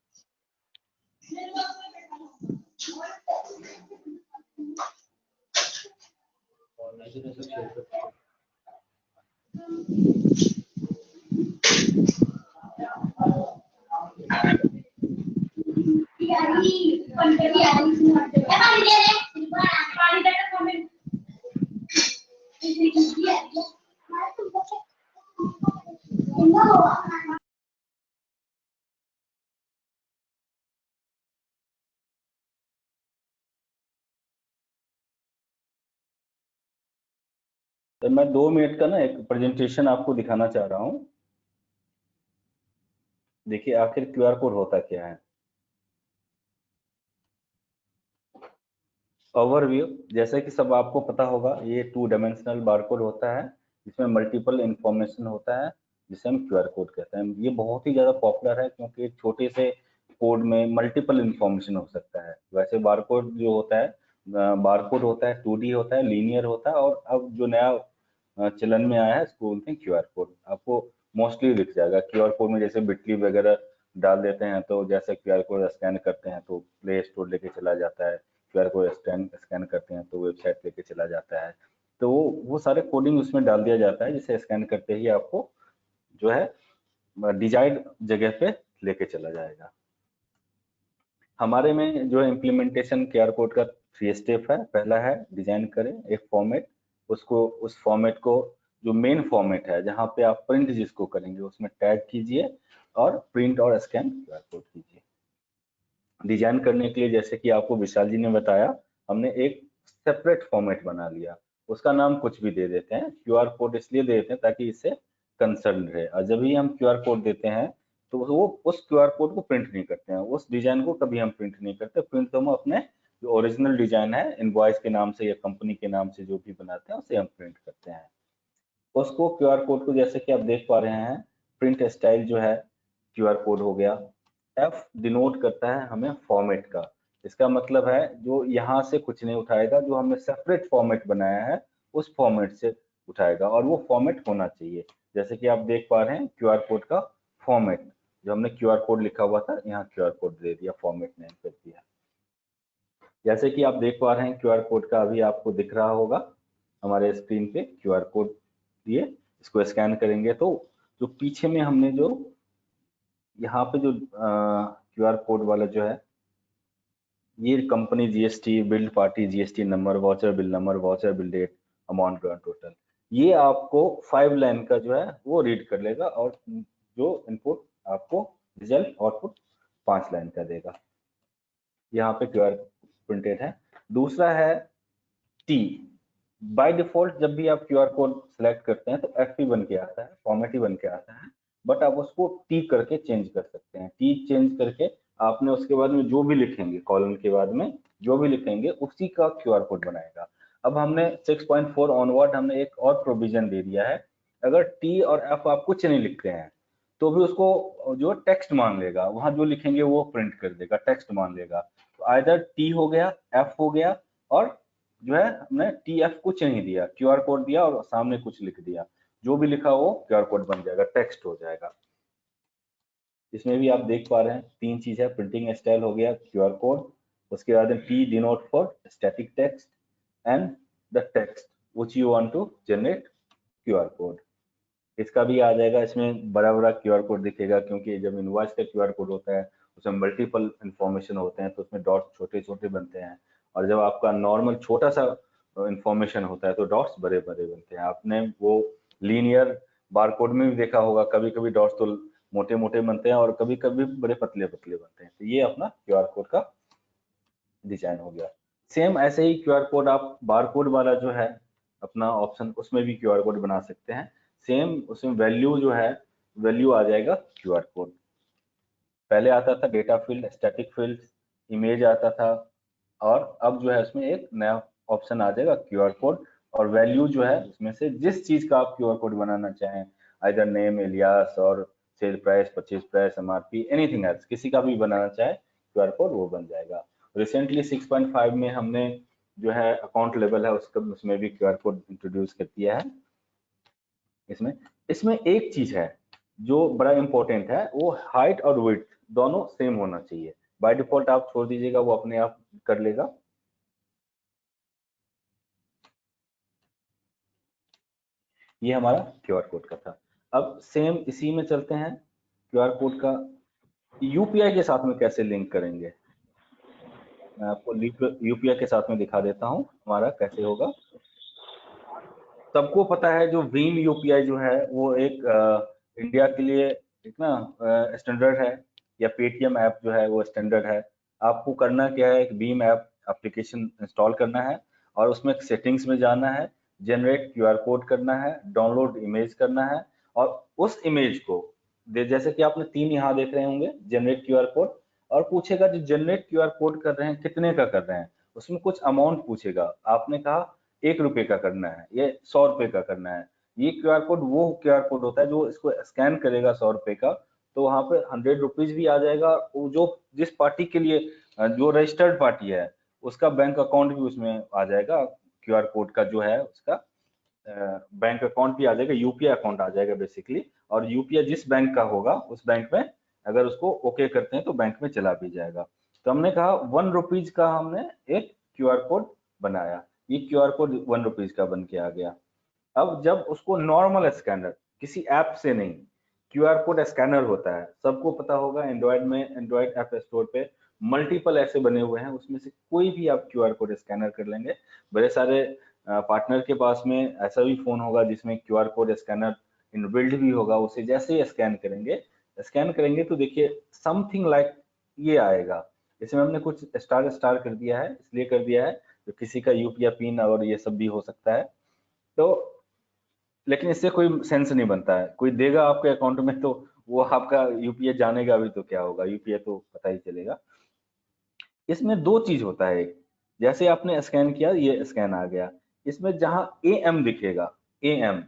तो मैं 2 मिनट का ना एक प्रेजेंटेशन आपको दिखाना चाह रहा हूँ। देखिए आखिर QR कोड होता क्या है। ओवरव्यू, जैसे कि सब आपको पता होगा, ये 2 डायमेंशनल बारकोड होता है जिसमें मल्टीपल इंफॉर्मेशन होता है जिसे हम QR कोड कहते हैं। ये बहुत ही ज्यादा पॉपुलर है क्योंकि एक छोटे से कोड में मल्टीपल इंफॉर्मेशन हो सकता है। वैसे बारकोड जो होता है, बारकोड होता है 2D होता है, लीनियर होता है, और अब जो नया चलन में आया है, इसको बोलते हैं क्यूआर कोड। आपको मोस्टली दिख जाएगा क्यूआर कोड में, जैसे बिटली वगैरह डाल देते हैं तो जैसे क्यूआर कोड स्कैन करते हैं तो प्ले स्टोर लेके चला जाता है, क्यूआर कोड स्कैन करते हैं तो वेबसाइट लेके चला जाता है। तो वो सारे कोडिंग उसमें डाल दिया जाता है, जिसे स्कैन करते ही आपको जो है डिजायर्ड जगह पे लेके चला जाएगा। हमारे में जो इम्प्लीमेंटेशन क्यूआर कोड का 3 स्टेप है। पहला है डिजाइन करें एक फॉर्मेट, उसको उस फॉर्मेट को जो मेन फॉर्मेट है जहाँ पे आप प्रिंट जिसको करेंगे उसमें टैग कीजिए और प्रिंट और स्कैन क्यूआर कोड कीजिए। डिजाइन करने के लिए जैसे कि आपको विशाल जी ने बताया, हमने एक सेपरेट फॉर्मेट बना लिया, उसका नाम कुछ भी दे देते हैं। क्यूआर कोड इसलिए दे देते हैं ताकि इससे कंसर्न रहे, और जब भी हम क्यूआर कोड देते हैं तो वो उस क्यूआर कोड को प्रिंट नहीं करते हैं, उस डिजाइन को कभी हम प्रिंट नहीं करते। प्रिंट तो हम अपने जो ओरिजिनल डिजाइन है इनवॉइस के नाम से या कंपनी के नाम से जो भी बनाते हैं उसे हम प्रिंट करते हैं। उसको क्यूआर कोड को जैसे कि आप देख पा रहे हैं, प्रिंट स्टाइल जो है क्यूआर कोड हो गया। एफ डिनोट करता है हमें फॉर्मेट का, इसका मतलब है जो यहाँ से कुछ नहीं उठाएगा, जो हमने सेपरेट फॉर्मेट बनाया है उस फॉर्मेट से उठाएगा, और वो फॉर्मेट होना चाहिए। जैसे कि आप देख पा रहे हैं क्यूआर कोड का फॉर्मेट, जो हमने क्यूआर कोड लिखा हुआ था यहाँ क्यूआर कोड दे दिया, फॉर्मेट नेम कर दिया। जैसे कि आप देख पा रहे हैं क्यूआर कोड का अभी आपको दिख रहा होगा हमारे स्क्रीन पे क्यूआर कोड दिए, इसको स्कैन करेंगे तो जो पीछे में हमने जो यहाँ पे जो क्यूआर कोड वाला जो है, ये company GST, billed party GST number, voucher bill number, voucher bill date, amount total, ये आपको 5 लाइन का जो है वो रीड कर लेगा, और जो इनपुट आपको रिजल्ट आउटपुट 5 लाइन का देगा। यहाँ पे क्यूआर प्रिंटेड है। दूसरा है टी। बाय डिफॉल्ट जब भी आप क्यूआर कोड सेलेक्ट करते हैं तो एफ बन के आता है, फॉर्मेट ही बन के आता है, बट आप उसको टी करके चेंज कर सकते हैं। टी चेंज करके आपने उसके बाद में जो भी लिखेंगे, कॉलम के बाद में जो भी लिखेंगे उसी का क्यूआर कोड बनाएगा। अब हमने 6.4 ऑनवर्ड हमने एक और प्रोविजन दे दिया है, अगर टी और एफ आप कुछ नहीं लिखते हैं तो भी उसको जो टेक्स्ट मान लेगा, वहां जो लिखेंगे वो प्रिंट कर देगा, टेक्स्ट मान लेगा। तो आइदर टी हो गया, एफ हो गया, और जो है हमने टी एफ कुछ नहीं दिया, क्यूआर कोड दिया और सामने कुछ लिख दिया, जो भी लिखा वो क्यूआर कोड बन जाएगा, टेक्स्ट हो जाएगा। इसमें भी आप देख पा रहे हैं 3 चीज है, प्रिंटिंग स्टाइल हो गया, क्यूआर कोड, उसके बाद T denote for static text and the text which you want to generate QR code. इसका भी आ जाएगा, इसमें बड़ा बड़ा क्यूआर कोड दिखेगा, क्योंकि जब इनवॉइस का क्यूआर कोड होता है उसमें मल्टीपल इंफॉर्मेशन होते हैं तो उसमें डॉट्स छोटे छोटे बनते हैं, और जब आपका नॉर्मल छोटा सा इंफॉर्मेशन होता है तो डॉट्स बड़े बड़े बनते हैं। आपने वो लीनियर बारकोड में भी देखा होगा, कभी कभी डॉट्स तो मोटे मोटे बनते हैं और कभी कभी बड़े पतले पतले बनते हैं। तो ये अपना क्यूआर कोड का डिजाइन हो गया। सेम ऐसे ही क्यूआर कोड आप बारकोड वाला जो है अपना ऑप्शन, उसमें भी क्यूआर कोड बना सकते हैं। सेम उसमें वैल्यू जो है, वैल्यू आ जाएगा क्यूआर कोड। पहले आता था data field, static field, image आता था, और अब जो है उसमें एक नया ऑप्शन आ जाएगा क्यूआर कोड, और वैल्यू जो है उसमें से जिस चीज का आप क्यूआर कोड बनाना चाहें, आइदर नेम, एलियास, और sale price, purchase price, MRP, anything else, किसी का भी बनाना चाहे क्यूआर कोड वो बन जाएगा। रिसेंटली 6.5 में हमने जो है अकाउंट लेवल है उसमें भी क्यूआर कोड इंट्रोड्यूस कर दिया है। इसमें एक चीज है जो बड़ा इंपॉर्टेंट है, वो हाइट और विड्थ दोनों सेम होना चाहिए। बाय डिफॉल्ट आप छोड़ दीजिएगा, वो अपने आप कर लेगा। ये हमारा क्यूआर कोड का था। अब सेम इसी में चलते हैं, क्यूआर कोड का यूपीआई के साथ में कैसे लिंक करेंगे, मैं आपको यूपीआई के साथ में दिखा देता हूं हमारा कैसे होगा। सबको पता है जो भीम यूपीआई जो है वो एक इंडिया के लिए एक ना स्टैंडर्ड है, या पेटीएम ऐप जो है वो स्टैंडर्ड है। आपको करना क्या है, एक भीम ऐप एप्लीकेशन इंस्टॉल करना है, और उसमें सेटिंग्स में जाना है, जनरेट क्यूआर कोड करना है, डाउनलोड इमेज करना है, और उस इमेज को जैसे कि आपने 3 यहाँ देख रहे होंगे, जनरेट क्यूआर कोड, और पूछेगा जो जनरेट क्यूआर कोड कर रहे हैं कितने का कर रहे हैं, उसमें कुछ अमाउंट पूछेगा। आपने कहा 1 रुपए का करना है, ये 100 रुपए का करना है। ये क्यूआर कोड वो क्यूआर कोड होता है जो इसको स्कैन करेगा 100 रुपए का, तो वहां पे 100 रुपीज भी आ जाएगा। वो जो जिस पार्टी के लिए जो रजिस्टर्ड पार्टी है उसका बैंक अकाउंट भी उसमें आ जाएगा, क्यूआर कोड का जो है उसका बैंक अकाउंट भी आ जाएगा, यूपीआई अकाउंट आ जाएगा बेसिकली, और यूपीआई जिस बैंक का होगा उस बैंक में अगर उसको ओके करते हैं तो बैंक में चला भी जाएगा। तो हमने कहा 1 रुपीज का हमने एक क्यूआर कोड बनाया, ये क्यूआर कोड 1 रुपीज का बन के आ गया। अब जब उसको नॉर्मल स्कैनर, किसी ऐप से नहीं, क्यूआर कोड स्कैनर होता है, सबको पता होगा, एंड्रॉयड में एंड्रॉयड ऐप स्टोर पे मल्टीपल ऐसे बने हुए हैं, उसमें से कोई भी आप क्यूआर कोड स्कैनर कर लेंगे। बड़े सारे पार्टनर के पास में ऐसा भी फोन होगा जिसमें क्यूआर कोड स्कैनर इनबिल्ट भी होगा, उसे जैसे ही स्कैन करेंगे तो देखिए समथिंग लाइक ये आएगा। इसमें हमने कुछ स्टार स्टार कर दिया है, इसलिए कर दिया है तो किसी का यूपीआई पिन और ये सब भी हो सकता है, तो लेकिन इससे कोई सेंस नहीं बनता है। कोई देगा आपके अकाउंट में तो वो आपका यूपीआई जानेगा भी तो क्या होगा, यूपीआई तो पता ही चलेगा। इसमें दो चीज होता है, एक जैसे आपने स्कैन किया, ये स्कैन आ गया, इसमें जहां एम दिखेगा, एम,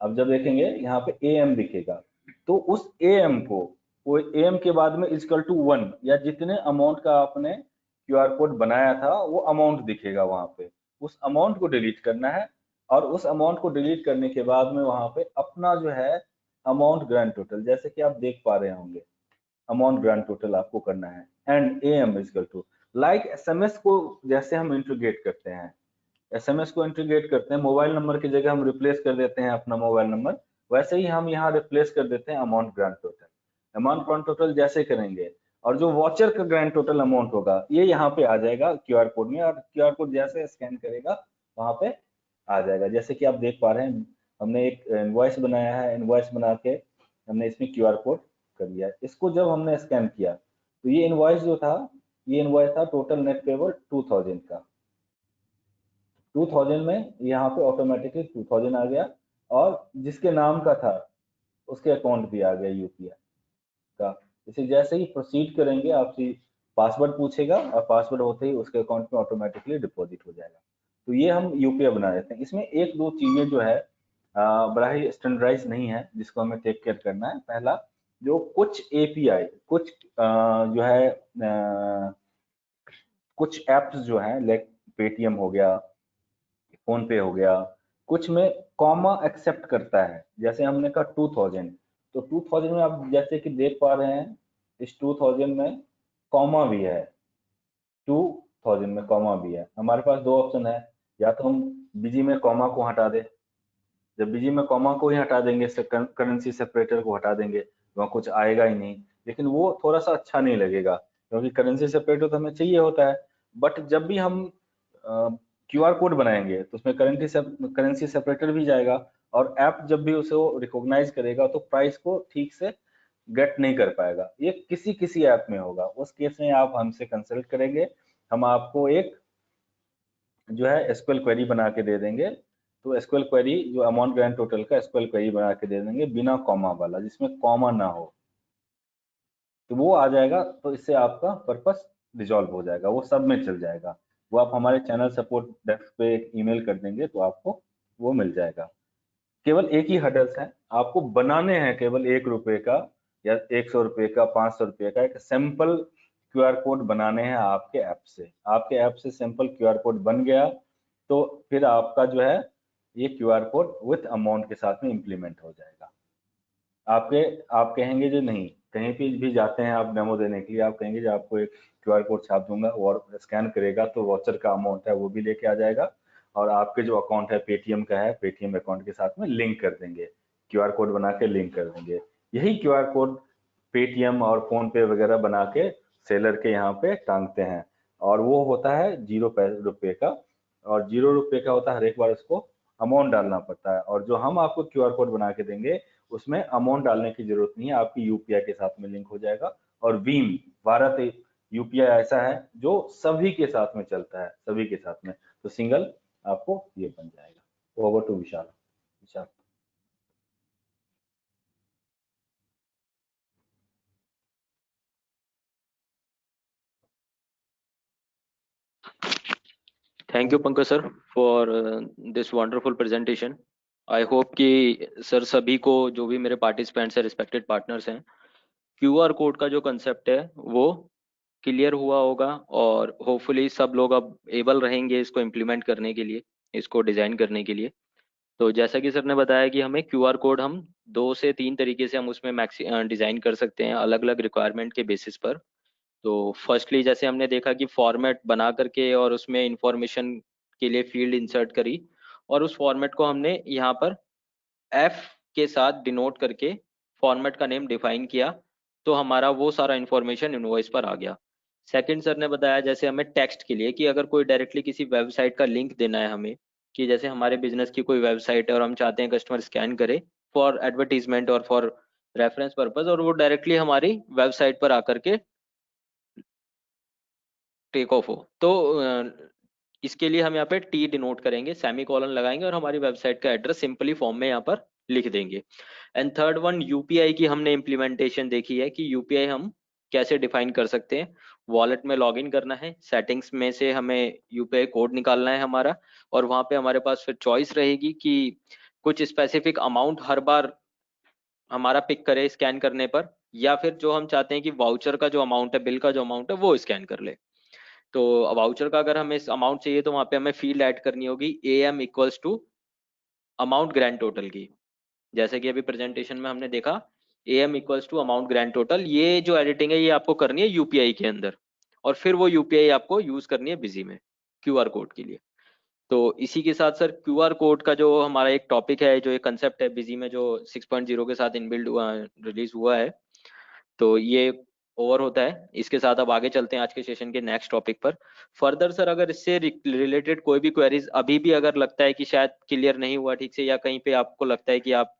अब जब देखेंगे यहाँ पे एम दिखेगा, तो उस एम को, वो एम के बाद में इक्वल टू 1 या जितने अमाउंट का आपने क्यूआर कोड बनाया था वो अमाउंट दिखेगा वहां पे, उस अमाउंट को डिलीट करना है। और उस अमाउंट को डिलीट करने के बाद में वहां पे अपना जो है अमाउंट ग्रैंड टोटल, जैसे कि आप देख पा रहे होंगे, अमाउंट ग्रैंड टोटल आपको करना है, and M equal to, like SMS को जैसे हम इंटीग्रेट करते हैं, एसएमएस को इंटीग्रेट करते हैं, मोबाइल नंबर की जगह हम रिप्लेस कर देते हैं अपना मोबाइल नंबर, वैसे ही हम यहाँ रिप्लेस कर देते हैं amount grand total. Amount grand total जैसे करेंगे और जो वॉचर का ग्रैंड टोटल अमाउंट होगा ये यहाँ पे आ जाएगा क्यूआर कोड में, और क्यूआर कोड जैसे स्कैन करेगा वहां पे आ जाएगा। जैसे कि आप देख पा रहे हैं हमने एक इनवॉइस बनाया है, इनवॉइस बना के हमने इसमें क्यूआर कोड कर लिया। इसको जब हमने स्कैन किया तो ये इनवॉइस जो था, ये इनवॉइस था टोटल नेट पेबल 2000 का, 2000 में यहाँ पे ऑटोमेटिकली 2000 आ गया, और जिसके नाम का था उसके अकाउंट भी आ गया यूपीआई का। इसे जैसे ही प्रोसीड करेंगे आपसे पासवर्ड पूछेगा, और पासवर्ड होते ही उसके अकाउंट में ऑटोमेटिकली डिपॉजिट हो जाएगा। तो ये हम यूपीआई बना देते हैं। इसमें एक दो चीजें जो है बड़ा ही स्टैंडर्डाइज नहीं है, जिसको हमें टेक केयर करना है। पहला, जो कुछ एपीआई, कुछ जो है कुछ एप्स जो है, लाइक पेटीएम हो गया, फोन पे हो गया, कुछ में कॉमा एक्सेप्ट करता है। जैसे हमने कहा 2000, तो 2000 में आप जैसे कि देख पा रहे हैं इस 2000 में कॉमा भी है, 2000 में कॉमा भी है। हमारे पास दो ऑप्शन है, या तो हम बीजी में कॉमा को हटा दें, जब बीजी में कॉमा को ही हटा देंगे, करेंसी सेपरेटर को हटा देंगे, वहाँ कुछ आएगा ही नहीं, लेकिन वो थोड़ा सा अच्छा नहीं लगेगा, क्योंकि करेंसी सेपरेटर तो हमें चाहिए होता है। बट जब भी हम क्यूआर कोड बनाएंगे तो उसमें करेंसी सेपरेटर भी जाएगा, और ऐप जब भी उसे रिकॉग्नाइज करेगा तो प्राइस को ठीक से गेट नहीं कर पाएगा। ये किसी किसी ऐप में होगा, उस केस में आप हमसे कंसल्ट करेंगे, हम आपको एक जो है एसक्यूएल क्वेरी बना के दे देंगे। तो एसक्यूएल क्वेरी जो अमाउंट ग्रैंड टोटल का एसक्यूएल क्वेरी बना के दे देंगे बिना कॉमा वाला, जिसमें कॉमा ना हो, तो वो आ जाएगा। तो इससे आपका पर्पस रिजॉल्व हो जाएगा, वो सब में चल जाएगा। वो आप हमारे चैनल सपोर्ट डेस्क पे एक ईमेल कर देंगे तो आपको वो मिल जाएगा। केवल एक ही हर्डल्स है, आपको बनाने हैं केवल 1 रुपए का या 100 रुपए का, 500 रुपए का एक सिंपल क्यूआर कोड बनाने हैं आपके ऐप से। आपके ऐप से सिंपल क्यूआर कोड बन गया तो फिर आपका जो है ये क्यूआर कोड विथ अमाउंट के साथ में इम्प्लीमेंट हो जाएगा। आप कहेंगे जो नहीं, कहीं पे भी जाते हैं आप डेमो देने के लिए, आप कहेंगे जो आपको एक क्यूआर कोड छाप दूंगा और स्कैन करेगा तो वॉचर का अमाउंट है वो भी लेके आ जाएगा, और आपके जो अकाउंट है पेटीएम का है, पेटीएम अकाउंट के साथ में लिंक कर देंगे, क्यूआर कोड बना के लिंक कर देंगे। यही क्यूआर कोड पेटीएम और फोन पे वगैरह बना के सेलर के यहाँ पे टांगते हैं, और वो होता है 0 रुपए का, और 0 रुपए का होता है, हर एक बार उसको अमाउंट डालना पड़ता है। और जो हम आपको क्यूआर कोड बना के देंगे उसमें अमाउंट डालने की जरूरत नहीं है, आपकी यूपीआई के साथ में लिंक हो जाएगा। और भीम भारत यूपीआई ऐसा है जो सभी के साथ में चलता है, सभी के साथ में, तो सिंगल आपको ये बन जाएगा। Over to Vishal. Vishal, thank you Pankaj sir for this wonderful presentation. I hope कि सर सभी को, जो भी मेरे पार्टिसिपेंट्स हैं, रिस्पेक्टेड पार्टनर्स हैं, क्यूआर कोड का जो कंसेप्ट है वो क्लियर हुआ होगा, और होपफुली सब लोग अब एबल रहेंगे इसको इम्प्लीमेंट करने के लिए, इसको डिजाइन करने के लिए। तो जैसा कि सर ने बताया कि हमें क्यूआर कोड हम 2 से 3 तरीके से हम उसमें डिजाइन कर सकते हैं अलग अलग रिक्वायरमेंट के बेसिस पर। तो फर्स्टली जैसे हमने देखा कि फॉर्मेट बना करके और उसमें इंफॉर्मेशन के लिए फील्ड इंसर्ट करी, और उस फॉर्मेट को हमने यहाँ पर एफ के साथ डिनोट करके फॉर्मेट का नेम डिफाइन किया, तो हमारा वो सारा इंफॉर्मेशन इनवॉइस पर आ गया। सेकंड सर ने बताया जैसे हमें टेक्स्ट के लिए कि अगर कोई डायरेक्टली किसी वेबसाइट का लिंक देना है हमें, कि जैसे हमारे बिजनेस की कोई वेबसाइट है और हम चाहते हैं कस्टमर स्कैन करे फॉर एडवर्टीजमेंट और फॉर रेफरेंस पर्पज, और वो डायरेक्टली हमारी वेबसाइट पर आकर के टेक ऑफ हो, तो इसके लिए हम यहाँ पे टी डिनोट करेंगे, सेमी कॉलन लगाएंगे और हमारी वेबसाइट का एड्रेस सिंपली फॉर्म में यहाँ पर लिख देंगे। एंड थर्ड वन यूपीआई की हमने इम्प्लीमेंटेशन देखी है कि यूपीआई हम कैसे डिफाइन कर सकते हैं। वॉलेट में लॉगिन करना है, सेटिंग्स में से हमें यूपीआई कोड निकालना है हमारा, और वहां पे हमारे पास फिर चॉइस रहेगी कि कुछ स्पेसिफिक अमाउंट हर बार हमारा पिक करे स्कैन करने पर, या फिर जो हम चाहते हैं कि वाउचर का जो अमाउंट है, बिल का जो अमाउंट है वो स्कैन कर ले। तो वाउचर का अगर हमें अमाउंट चाहिए तो वहां पे हमें फील्ड ऐड करनी होगी AM equals to amount grand total की, जैसे कि अभी प्रेजेंटेशन में हमने देखा AM equals to amount grand total. ये जो एडिटिंग है ये आपको करनी है यूपीआई के अंदर, और फिर वो यूपीआई आपको यूज करनी है बिजी में क्यूआर कोड के लिए। तो इसी के साथ सर क्यूआर कोड का जो हमारा एक टॉपिक है, जो एक कंसेप्ट है बिजी में जो 6.0 के साथ इनबिल्ड रिलीज हुआ है, तो ये ओवर होता है। इसके साथ अब आगे चलते हैं आज के सेशन के नेक्स्ट टॉपिक पर। फर्दर सर अगर इससे रिलेटेड कोई भी क्वेरीज अभी भी अगर लगता है कि शायद क्लियर नहीं हुआ ठीक से, या कहीं पे आपको लगता है कि आप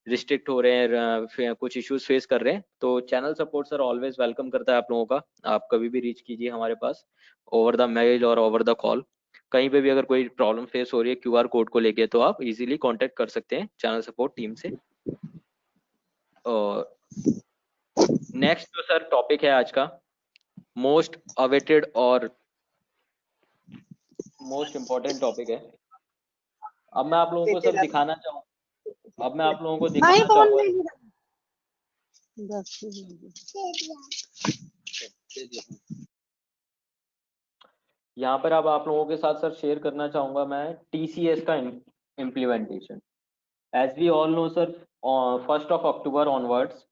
रिस्ट्रिक्ट हो रहे हैं, कुछ इश्यूज फेस कर रहे हैं, तो channel support sir always welcome करता है आप लोगों का। आप कभी भी रीच कीजिए हमारे पास ओवर द मेल और ओवर द कॉल। कहीं पे भी अगर कोई प्रॉब्लम फेस हो रही है क्यूआर कोड को लेके, तो आप इजीली कांटेक्ट कर सकते हैं चैनल सपोर्ट टीम से। और नेक्स्ट जो सर टॉपिक है आज का, मोस्ट अवेटेड और मोस्ट इम्पोर्टेंट टॉपिक है। अब मैं आप लोगों को सर दिखाना चाहूँ अब मैं आप लोगों को दिखाना चाहूँगा यहाँ पर। अब आप लोगों के साथ सर शेयर करना चाहूंगा मैं TCS का implementation. As we all know sir, 1 October onwards,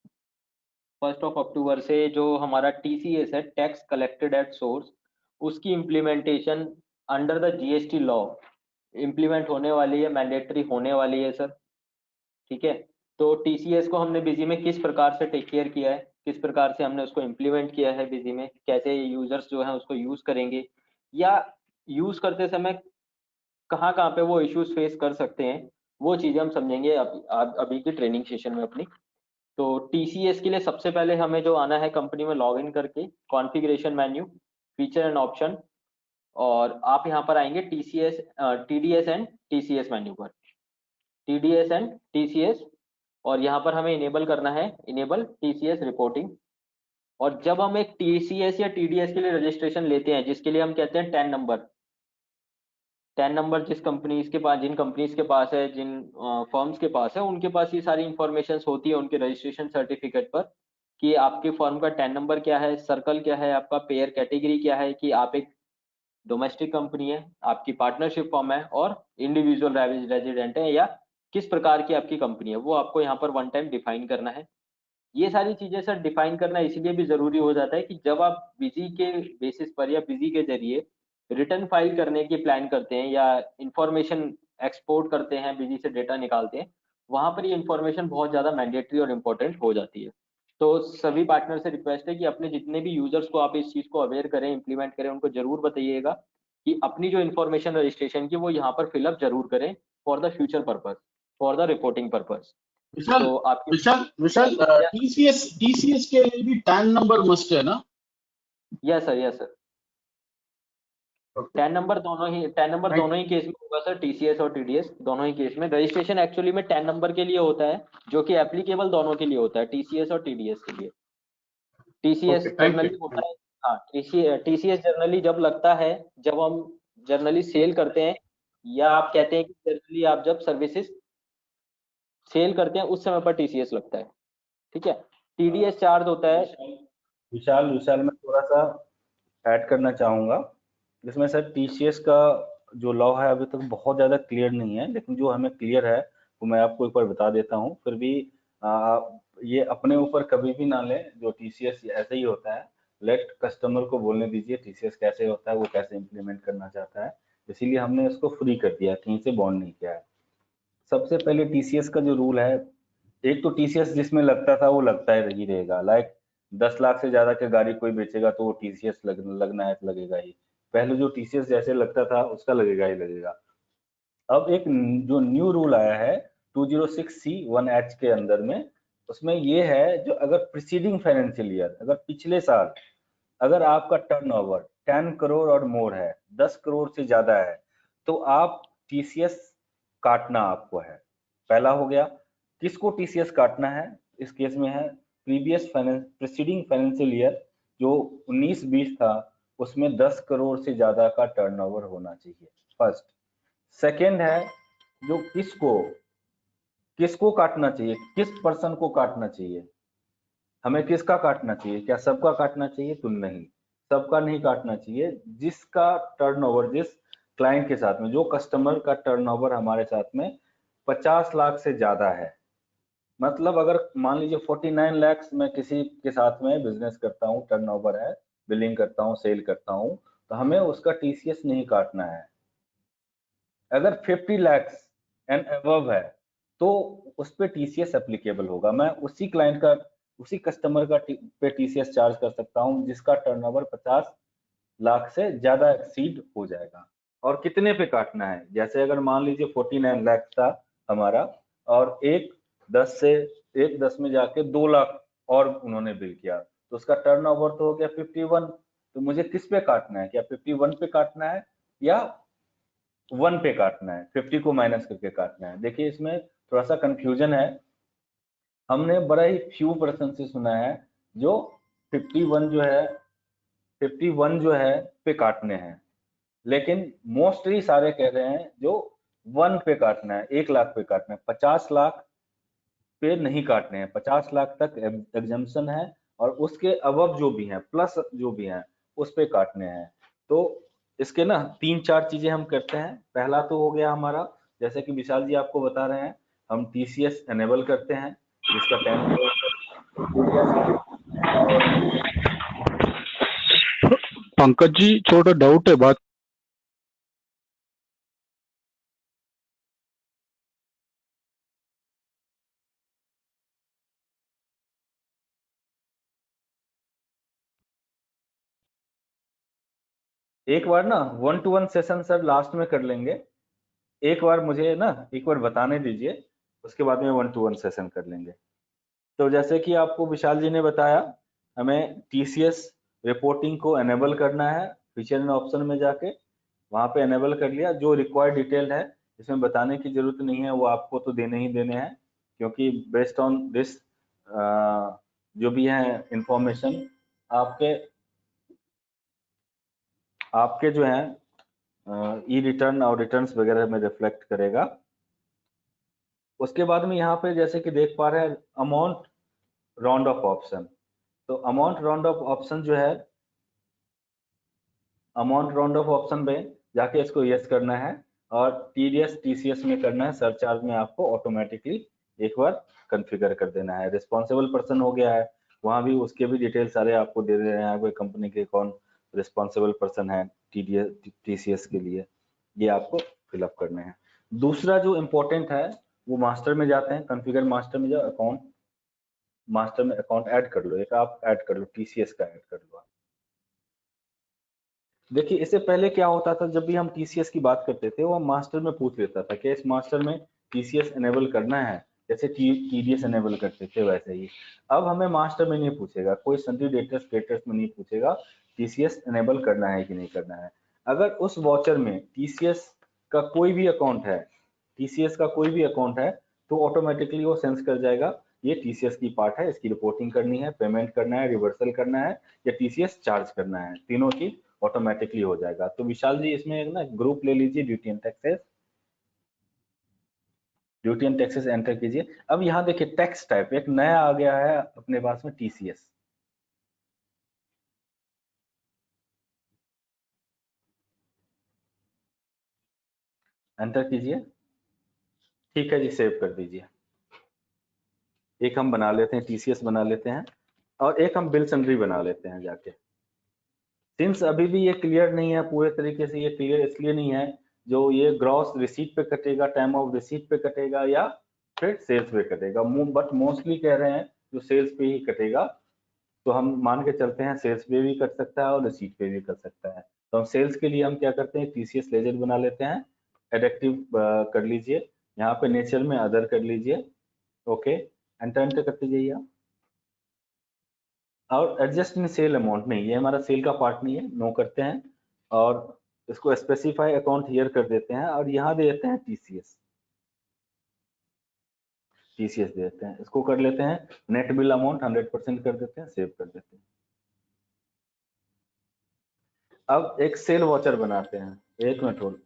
1 अक्टूबर से जो हमारा TCS है, टैक्स कलेक्टेड एट सोर्स, उसकी implementation under the GST law implement होने वाली है, मैंडेटरी होने वाली है सर। ठीक है, तो TCS को हमने बिजी में किस प्रकार से टेक केयर किया है, किस प्रकार से हमने उसको इम्प्लीमेंट किया है बिजी में, कैसे यूजर्स जो है उसको यूज करेंगे, या यूज करते समय कहाँ कहाँ पे वो इश्यूज फेस कर सकते हैं, वो चीजें हम समझेंगे अभी की ट्रेनिंग सेशन में अपनी। तो TCS के लिए सबसे पहले हमें जो आना है कंपनी में लॉग इन करके configuration menu, feature and option, और आप यहाँ पर आएंगे TDS एंड TCS मेन्यू पर, TDS एंड TCS, और यहाँ पर हमें इनेबल करना है इनेबल TCS रिपोर्टिंग। और जब हम एक TCS या TDS के लिए रजिस्ट्रेशन लेते हैं, जिसके लिए हम कहते हैं 10 नंबर, 10 नंबर जिस कंपनीज के पास, जिन कंपनीज के पास है, जिन फर्म्स के पास है, उनके पास ये सारी इंफॉर्मेशन होती है उनके रजिस्ट्रेशन सर्टिफिकेट पर, कि आपके फर्म का 10 नंबर क्या है, सर्कल क्या है, आपका पेयर कैटेगरी क्या है, कि आप एक डोमेस्टिक कंपनी है, आपकी पार्टनरशिप फर्म है, और इंडिविजुअल रेजिडेंट है, या किस प्रकार की आपकी कंपनी है, वो आपको यहाँ पर वन टाइम डिफाइन करना है। ये सारी चीजें सर डिफाइन करना इसलिए भी जरूरी हो जाता है कि जब आप बिजी के बेसिस पर या बिजी के जरिए रिटर्न फाइल करने की प्लान करते हैं या इंफॉर्मेशन एक्सपोर्ट करते हैं, बिजी से डेटा निकालते हैं, वहां पर ये इंफॉर्मेशन बहुत ज्यादा मैंडेटरी और इम्पोर्टेंट हो जाती है। तो सभी पार्टनर से रिक्वेस्ट है कि अपने जितने भी यूजर्स को आप इस चीज को अवेयर करें, इंप्लीमेंट करें, उनको जरूर बताइएगा कि अपनी जो इन्फॉर्मेशन रजिस्ट्रेशन की वो यहाँ पर फिलअप जरूर करें for the future purpose, for the reporting purpose. Vishal तो आपके विशाल TCS के लिए भी 10 नंबर मस्ट है ना? यस सर 10 नंबर दोनों ही केस में होगा सर, TCS और TDS दोनों ही केस में। रजिस्ट्रेशन एक्चुअली में 10 नंबर के लिए होता है, जो कि एप्लीकेबल दोनों के लिए होता है, TCS और TDS के लिए। TCS जनरली होता है, हाँ TCS जनरली जब लगता है, जब हम जनरली सेल करते हैं, या आप कहते हैं कि जनरली आप जब सर्विसेज सेल करते हैं उस समय पर TCS लगता है। ठीक है, TDS चार्ज होता है। विशाल मैं थोड़ा सा ऐड करना चाहूंगा, जिसमें सर TCS का जो लॉ है अभी तक बहुत ज्यादा क्लियर नहीं है, लेकिन जो हमें क्लियर है वो मैं आपको एक बार बता देता हूँ। फिर भी ये अपने ऊपर कभी भी ना लें, जो टीसीएस ऐसे ही होता है, लेट कस्टमर को बोलने दीजिए टीसीएस कैसे होता है, वो कैसे इम्प्लीमेंट करना चाहता है, इसीलिए हमने इसको फ्री कर दिया, कहीं से बॉन्ड नहीं किया है। सबसे पहले टीसीएस का जो रूल है, एक तो टीसीएस जिसमें लगता था वो लगता ही रहेगा, लाइक 10 लाख से ज्यादा की गाड़ी कोई बेचेगा तो वो टीसीएस लगना है तो लगेगा ही, पहले जो टीसीएस जैसे लगता था उसका लगेगा ही लगेगा। अब एक जो न्यू रूल आया है 206C1H के अंदर में, उसमें ये है जो अगर प्रीसीडिंग फाइनेंशियल ईयर, अगर पिछले साल अगर आपका टर्नओवर 10 करोड़ और मोर है, 10 करोड़ से ज्यादा है, तो आप टीसीएस काटना आपको है। पहला हो गया। किसको टीसीएस काटना है इस केस में है प्रीसीडिंग फाइनेंशियल ईयर जो 19-20 था, उसमें 10 करोड़ से ज्यादा का टर्नओवर होना चाहिए, फर्स्ट। सेकेंड है जो किसको किसको काटना चाहिए, किस पर्सन को काटना चाहिए, हमें किसका काटना चाहिए, क्या सबका काटना चाहिए? तो नहीं, सबका नहीं काटना चाहिए। जिसका टर्नओवर, जिस क्लाइंट के साथ में, जो कस्टमर का टर्नओवर हमारे साथ में 50 लाख से ज्यादा है, मतलब अगर मान लीजिए 49 लाख मैं किसी के साथ में बिजनेस करता हूँ, टर्नओवर है, बिलिंग करता हूँ, सेल करता हूँ, तो हमें उसका टीसीएस नहीं काटना है। अगर 50 लाख एंड अबव है तो उस पे टीसीएस एप्लीकेबल होगा। मैं उसी क्लाइंट का, उसी कस्टमर का पे टीसीएस चार्ज कर सकता हूं जिसका टर्नओवर 50 लाख से ज्यादा एक्सीड हो जाएगा। और कितने पे काटना है, जैसे अगर मान लीजिए 49 लाख था हमारा, और एक 10 में जाके 2 लाख और उन्होंने बिल किया, तो उसका टर्नओवर तो हो गया 51। तो मुझे किस पे काटना है, क्या 51 पे काटना है या 1 पे काटना है, 50 को माइनस करके काटना है? देखिए इसमें थोड़ा सा कंफ्यूजन है। हमने बड़ा ही फ्यू पर्सन से सुना है जो 51 जो है 51 जो है पे काटने हैं, लेकिन मोस्टली सारे कह रहे हैं जो 1 पे काटना है, 1 लाख पे काटना है, 50 लाख पे नहीं काटने हैं। 50 लाख तक एग्जम्पशन है, और उसके अबव जो भी हैं, प्लस जो भी हैं, उस पे काटने हैं। तो इसके ना 3-4 चीजें हम करते हैं। पहला तो हो गया हमारा, जैसे कि विशाल जी आपको बता रहे हैं, हम टीसीएस एनेबल करते हैं जिसका 10 पंकज जी छोटा डाउट है बात। एक बार ना 1-to-1 सेशन सर लास्ट में कर लेंगे। एक बार मुझे ना एक बार बताने दीजिए, उसके बाद में 1-to-1 सेशन कर लेंगे। तो जैसे कि आपको विशाल जी ने बताया, हमें टीसीएस रिपोर्टिंग को एनेबल करना है, फीचर एंड ऑप्शन में जाके वहां पे एनेबल कर लिया। जो रिक्वायर्ड डिटेल है, इसमें बताने की जरूरत नहीं है, वो आपको तो देने ही देने हैं, क्योंकि बेस्ड ऑन दिस जो भी है इंफॉर्मेशन आपके आपके जो है ई रिटर्न और रिटर्न्स वगैरह में रिफ्लेक्ट करेगा। उसके बाद में यहाँ पे जैसे कि देख पा रहे हैं अमाउंट राउंड ऑफ ऑप्शन, तो अमाउंट राउंड ऑफ ऑप्शन जो है, अमाउंट राउंड ऑफ ऑप्शन में जाके इसको यस करना है, और टीडीएस टीसीएस में करना है, सरचार्ज में आपको ऑटोमेटिकली एक बार कॉन्फ़िगर कर देना है। रिस्पॉन्सिबल पर्सन हो गया है, वहां भी उसके भी डिटेल सारे आपको दे दे रहे हैं, कोई कंपनी के कौन रिस्पॉन्सिबल पर्सन है टीडीएस टीसीएस के लिए, ये आपको फिलअप करने हैं। दूसरा जो इम्पोर्टेंट है वो मास्टर में जाते हैं, कॉन्फ़िगर मास्टर में जाओ, अकाउंट मास्टर में अकाउंट ऐड कर लो, एक आप ऐड कर लो, टीसीएस का ऐड कर लो। देखिए इससे पहले क्या होता था, जब भी हम टीसीएस की बात करते थे वो मास्टर में पूछ लेता था कि इस मास्टर में टीसीएस एनेबल करना है, जैसे टीडीएस एनेबल करते थे वैसे ही। अब हमें मास्टर में नहीं पूछेगा, कोई सन्ड्री डेटर्स क्रेडिटर्स में नहीं पूछेगा टीसीएस एनेबल करना है कि नहीं करना है। अगर उस वॉचर में टीसीएस का कोई भी अकाउंट है, टीसीएस का कोई भी अकाउंट है, तो ऑटोमेटिकली वो सेंस कर जाएगा ये टीसीएस की पार्ट है, इसकी रिपोर्टिंग करनी है, पेमेंट करना है, रिवर्सल करना है, या टीसीएस चार्ज करना है, तीनों चीज ऑटोमेटिकली हो जाएगा। तो विशाल जी इसमें एक ना ग्रुप ले लीजिए, duty and taxes, duty and taxes enter कीजिए। अब यहाँ देखिए टैक्स टाइप एक नया आ गया है अपने पास में, टीसीएस। एंटर कीजिए। ठीक है जी, सेव कर दीजिए। एक हम बना लेते हैं, टीसीएस बना लेते हैं, और एक हम बिल सन्ड्री बना लेते हैं जाके। सिंस अभी भी ये क्लियर नहीं है पूरे तरीके से, ये क्लियर इसलिए नहीं है जो ये ग्रॉस रिसीट पे कटेगा, टाइम ऑफ रिसीट पे कटेगा, या फिर सेल्स पे कटेगा, बट मोस्टली कह रहे हैं जो सेल्स पे ही कटेगा। तो हम मान के चलते हैं सेल्स पे भी कट सकता है और रिसीट पे भी कट सकता है। तो हम सेल्स के लिए हम क्या करते हैं, टीसीएस लेजर बना लेते हैं, एडिक्टिव कर लीजिए, यहाँ पे नेचर में अदर कर लीजिए, ओके, एंटर करते जाइए आप। और एडजस्ट इन सेल अमाउंट नहीं, ये हमारा सेल का पार्ट नहीं है, नो करते हैं, और इसको स्पेसिफाई अकाउंट हियर कर देते हैं, और यहाँ दे देते हैं टीसीएस दे देते हैं, इसको कर लेते हैं नेट बिल अमाउंट 100% कर देते हैं, सेव कर देते हैं। अब एक सेल वॉचर बनाते हैं, एक मिनट होल्ड।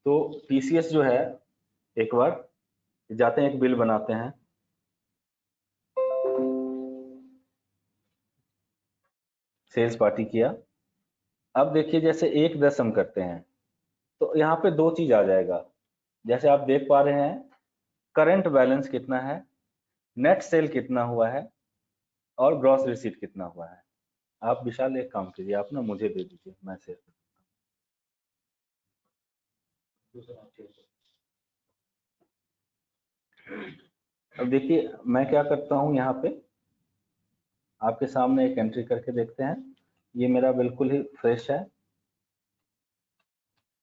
तो टीसीएस जो है, एक बार जाते हैं, एक बिल बनाते हैं, सेल्स पार्टी किया। अब देखिए जैसे 1-10 हम करते हैं तो यहाँ पे दो चीज आ जाएगा, जैसे आप देख पा रहे हैं, करंट बैलेंस कितना है, नेट सेल कितना हुआ है, और ग्रॉस रिसीट कितना हुआ है। आप विशाल एक काम कीजिए, आप ना मुझे दे दीजिए, मैं सेव कर दूंगा। अब देखिए मैं क्या करता हूँ, यहाँ पे आपके सामने एक एंट्री करके देखते हैं। ये मेरा बिल्कुल ही फ्रेश है,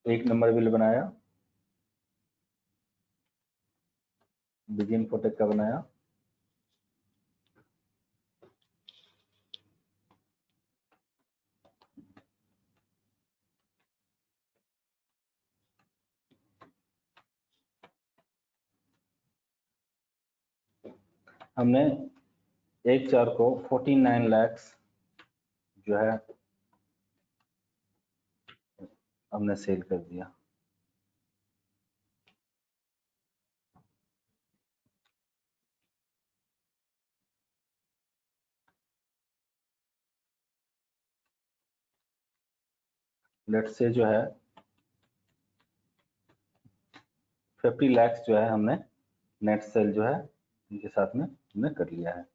1 नंबर बिल बनाया, बिगिन फोटेक का बनाया, हमने 1/4 को 49 लाख जो है हमने सेल कर दिया। लेट से जो है 50 लाख जो है हमने नेट सेल जो है इनके साथ में हमने कर लिया है।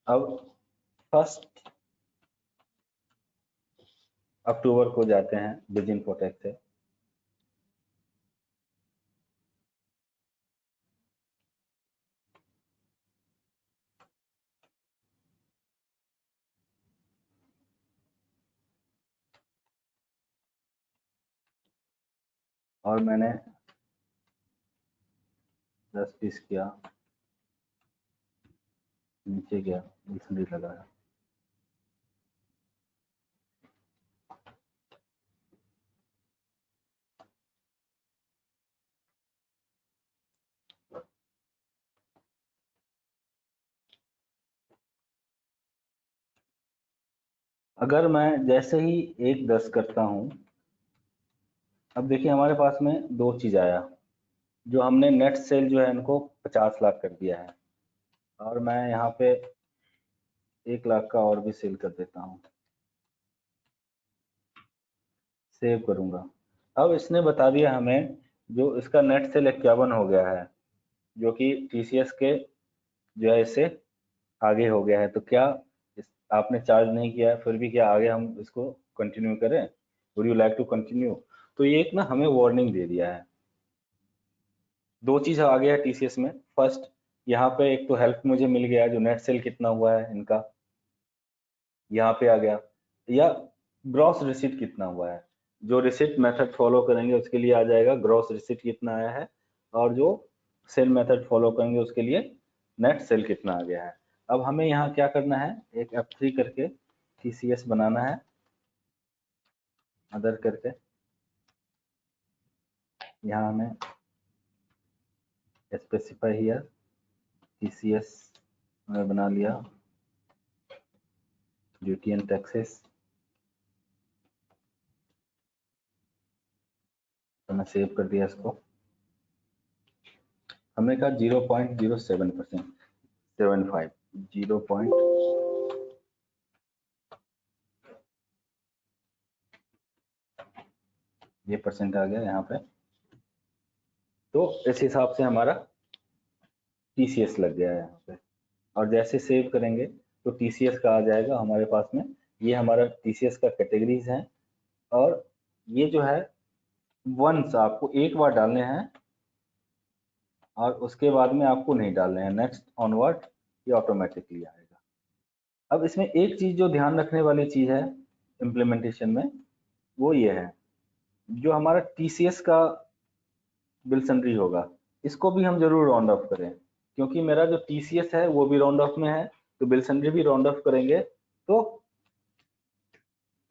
अब 1 अक्टूबर को जाते हैं बिगिन फोटेक से, और मैंने 10 पीस किया, नीचे गया, इसलिए लगाया। अगर मैं जैसे ही 1-10 करता हूं, अब देखिए हमारे पास में दो चीज आया, जो हमने नेट सेल जो है इनको 50 लाख कर दिया है, और मैं यहाँ पे 1 लाख का और भी सेल कर देता हूँ, सेव करूंगा। अब इसने बता दिया हमें जो इसका नेट सेल 51 हो गया है, जो कि टीसीएस के जो है इससे आगे हो गया है। तो क्या आपने चार्ज नहीं किया है, फिर भी क्या आगे हम इसको कंटिन्यू करें, would you like to continue? तो ये एक ना हमें वार्निंग दे दिया है। दो चीज आ गया टीसीएस में, फर्स्ट यहाँ पे एक तो हेल्प मुझे मिल गया, जो नेट सेल कितना हुआ है इनका यहाँ पे आ गया, या ग्रॉस रिसीट कितना हुआ है। जो रिसीट मेथड फॉलो करेंगे उसके लिए आ जाएगा ग्रॉस रिसीट कितना आया है, और जो सेल मेथड फॉलो करेंगे उसके लिए नेट सेल कितना आ गया है। अब हमें यहाँ क्या करना है, एक F3 करके टीसीएस बनाना है, अदर करके यहाँ हमें स्पेसिफाई हियर टीसीएस हमें बना लिया, ड्यूटी एंड टैक्सेस, मैंने सेव कर दिया इसको। हमने कहा 0.07%, 75 0.07 ये परसेंट आ गया यहाँ पे। तो इस हिसाब से हमारा TCS लग गया है यहाँ पे। और जैसे सेव करेंगे तो TCS का आ जाएगा हमारे पास में। ये हमारा TCS का कैटेगरीज है। और ये जो है वंस आपको एक बार डालने हैं और उसके बाद में आपको नहीं डालने हैं, नेक्स्ट ऑनवर्ड ये ऑटोमेटिकली आएगा। अब इसमें एक चीज जो ध्यान रखने वाली चीज है इम्प्लीमेंटेशन में, वो ये है, जो हमारा TCS का बिल सन्ड्री होगा इसको भी हम जरूर राउंड ऑफ करें, क्योंकि मेरा जो TCS है वो भी राउंड ऑफ में है, तो बिल सन्ड्री भी राउंड ऑफ करेंगे तो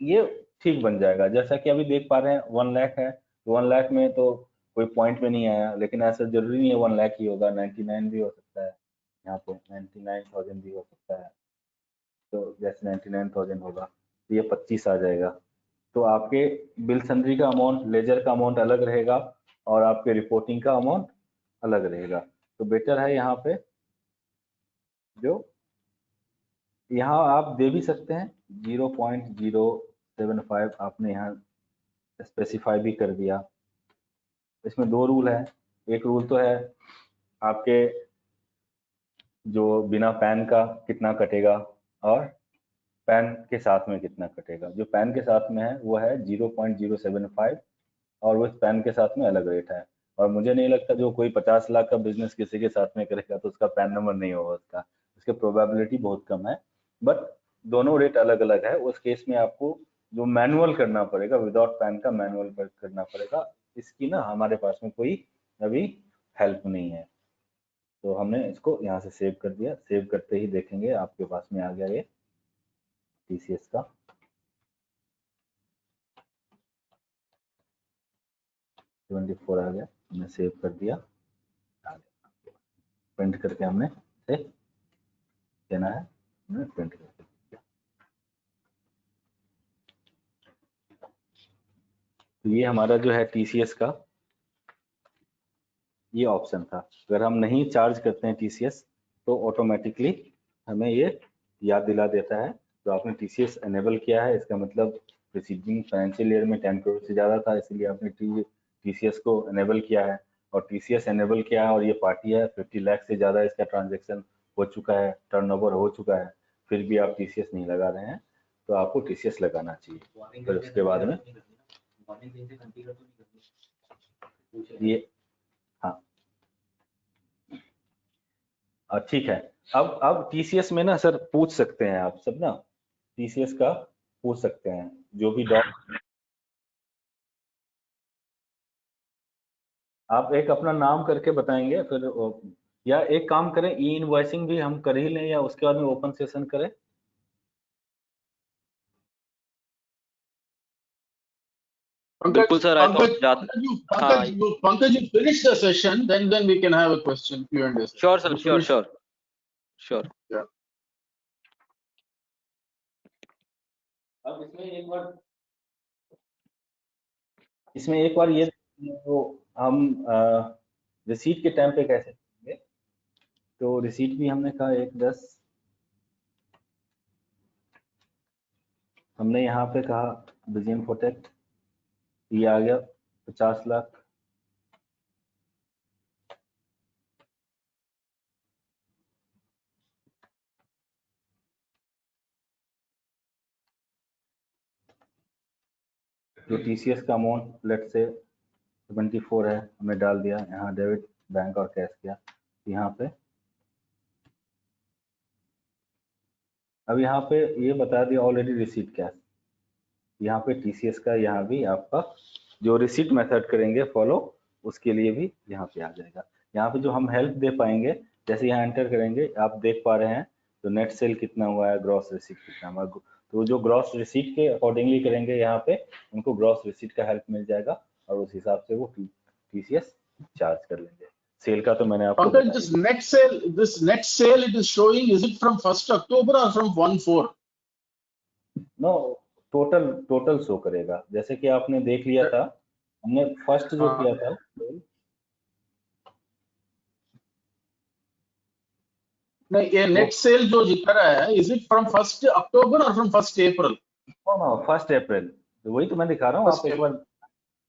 ये ठीक बन जाएगा। जैसा कि अभी देख पा रहे हैं 1 लाख है, 1 लाख में तो कोई पॉइंट में नहीं आया, लेकिन ऐसा जरूरी नहीं है 1 लाख ही होगा, 99 भी हो सकता है, यहाँ पे 99,000 भी हो सकता है। तो जैसे 99,000 होगा तो ये 25 आ जाएगा। तो आपके बिल सन्ड्री का अमाउंट, लेजर का अमाउंट अलग रहेगा और आपके रिपोर्टिंग का अमाउंट अलग रहेगा। तो बेटर है यहाँ पे जो यहाँ आप दे भी सकते हैं 0.075 आपने यहाँ स्पेसिफाई भी कर दिया। इसमें 2 रूल है। एक रूल तो है आपके जो बिना पैन का कितना कटेगा और पैन के साथ में कितना कटेगा। जो पैन के साथ में है वो है 0.075 और वो पैन के साथ में अलग रेट है। और मुझे नहीं लगता जो कोई 50 लाख का बिजनेस किसी के साथ में करेगा तो उसका पैन नंबर नहीं होगा उसका, उसकी प्रोबेबिलिटी बहुत कम है। बट दोनों रेट अलग अलग है। उस केस में आपको जो मैनुअल करना पड़ेगा, विदाउट पैन का मैनुअल करना पड़ेगा। इसकी ना हमारे पास में कोई अभी हेल्प नहीं है, तो हमने इसको यहाँ से सेव कर दिया। सेव करते ही देखेंगे आपके पास में आ गया ये TCS का। $24 आ गया, हमने सेव कर दिया, आ गया। प्रिंट करके हमने से देना है, हमने प्रिंट करके दिया। तो ये हमारा जो है TCS का ये ऑप्शन था। अगर हम नहीं चार्ज करते हैं TCS तो ऑटोमेटिकली हमें ये याद दिला देता है तो आपने TCS एनेबल किया है, इसका मतलब प्रीसीडिंग फाइनेंशियल ईयर में 10 करोड़ से ज़्यादा था, इसलिए आपने TCS को एनेबल किया है। और TCS एनेबल किया है और ये पार्टी है 50 लाख से ज़्यादा इसका ट्रांजेक्शन हो चुका है, टर्नओवर हो चुका है, फिर भी आप TCS नहीं लगा रहे हैं तो आपको TCS लगाना चाहिए। फिर उसके बाद में ये हाँ ठीक है। अब TCS में ना सर पूछ सकते हैं आप सब ना, TCS का पूछ सकते हैं जो भी आप एक अपना नाम करके बताएंगे फिर या एक काम करें E-इनवॉइसिंग भी हम कर ही लें या उसके बाद में ओपन सेशन करें। बिल्कुल sir, I thought Pankaj, you finish the session, then we can have a question Q&A. Sure sir, sure. अब इसमें एक बार ये तो हम रिसीट के टाइम पे कैसे करेंगे, तो रिसीट भी हमने कहा 1/10 हमने यहाँ पे कहा बिजिन प्रोटेक्ट, ये आ गया 50 लाख। जो TCS का अमाउंट लेट से 74 है हमने डाल दिया, यहाँ डेबिट बैंक और कैश किया यहाँ पे। अब यहाँ पे ये बता दिया ऑलरेडी रिसीट कैश, यहाँ पे TCS का यहाँ भी आपका जो रिसीट मेथड करेंगे फॉलो उसके लिए भी यहाँ पे आ जाएगा। यहाँ पे जो हम हेल्प दे पाएंगे जैसे यहाँ एंटर करेंगे आप देख पा रहे हैं तो नेट सेल कितना हुआ है, ग्रॉस रिसीट कितना हुआ, तो जो ग्रॉस रिसीट के अकॉर्डिंगली करेंगे यहाँ पे उनको ग्रॉस रिसीट का हेल्प मिल जाएगा और उस हिसाब से वो TCS चार्ज कर लेंगे। सेल का तो मैंने आपको Pankaj, this net sale it is showing, is it from 1st October or from 1/4? No, total show करेगा। जैसे कि आपने देख लिया था हमने फर्स्ट जो किया था नहीं, ये नेट सेल जो दिख रहा है, is it from 1st October or from 1st April? No 1st April, तो वही तो मैं दिखा रहा हूँ। आप एक बार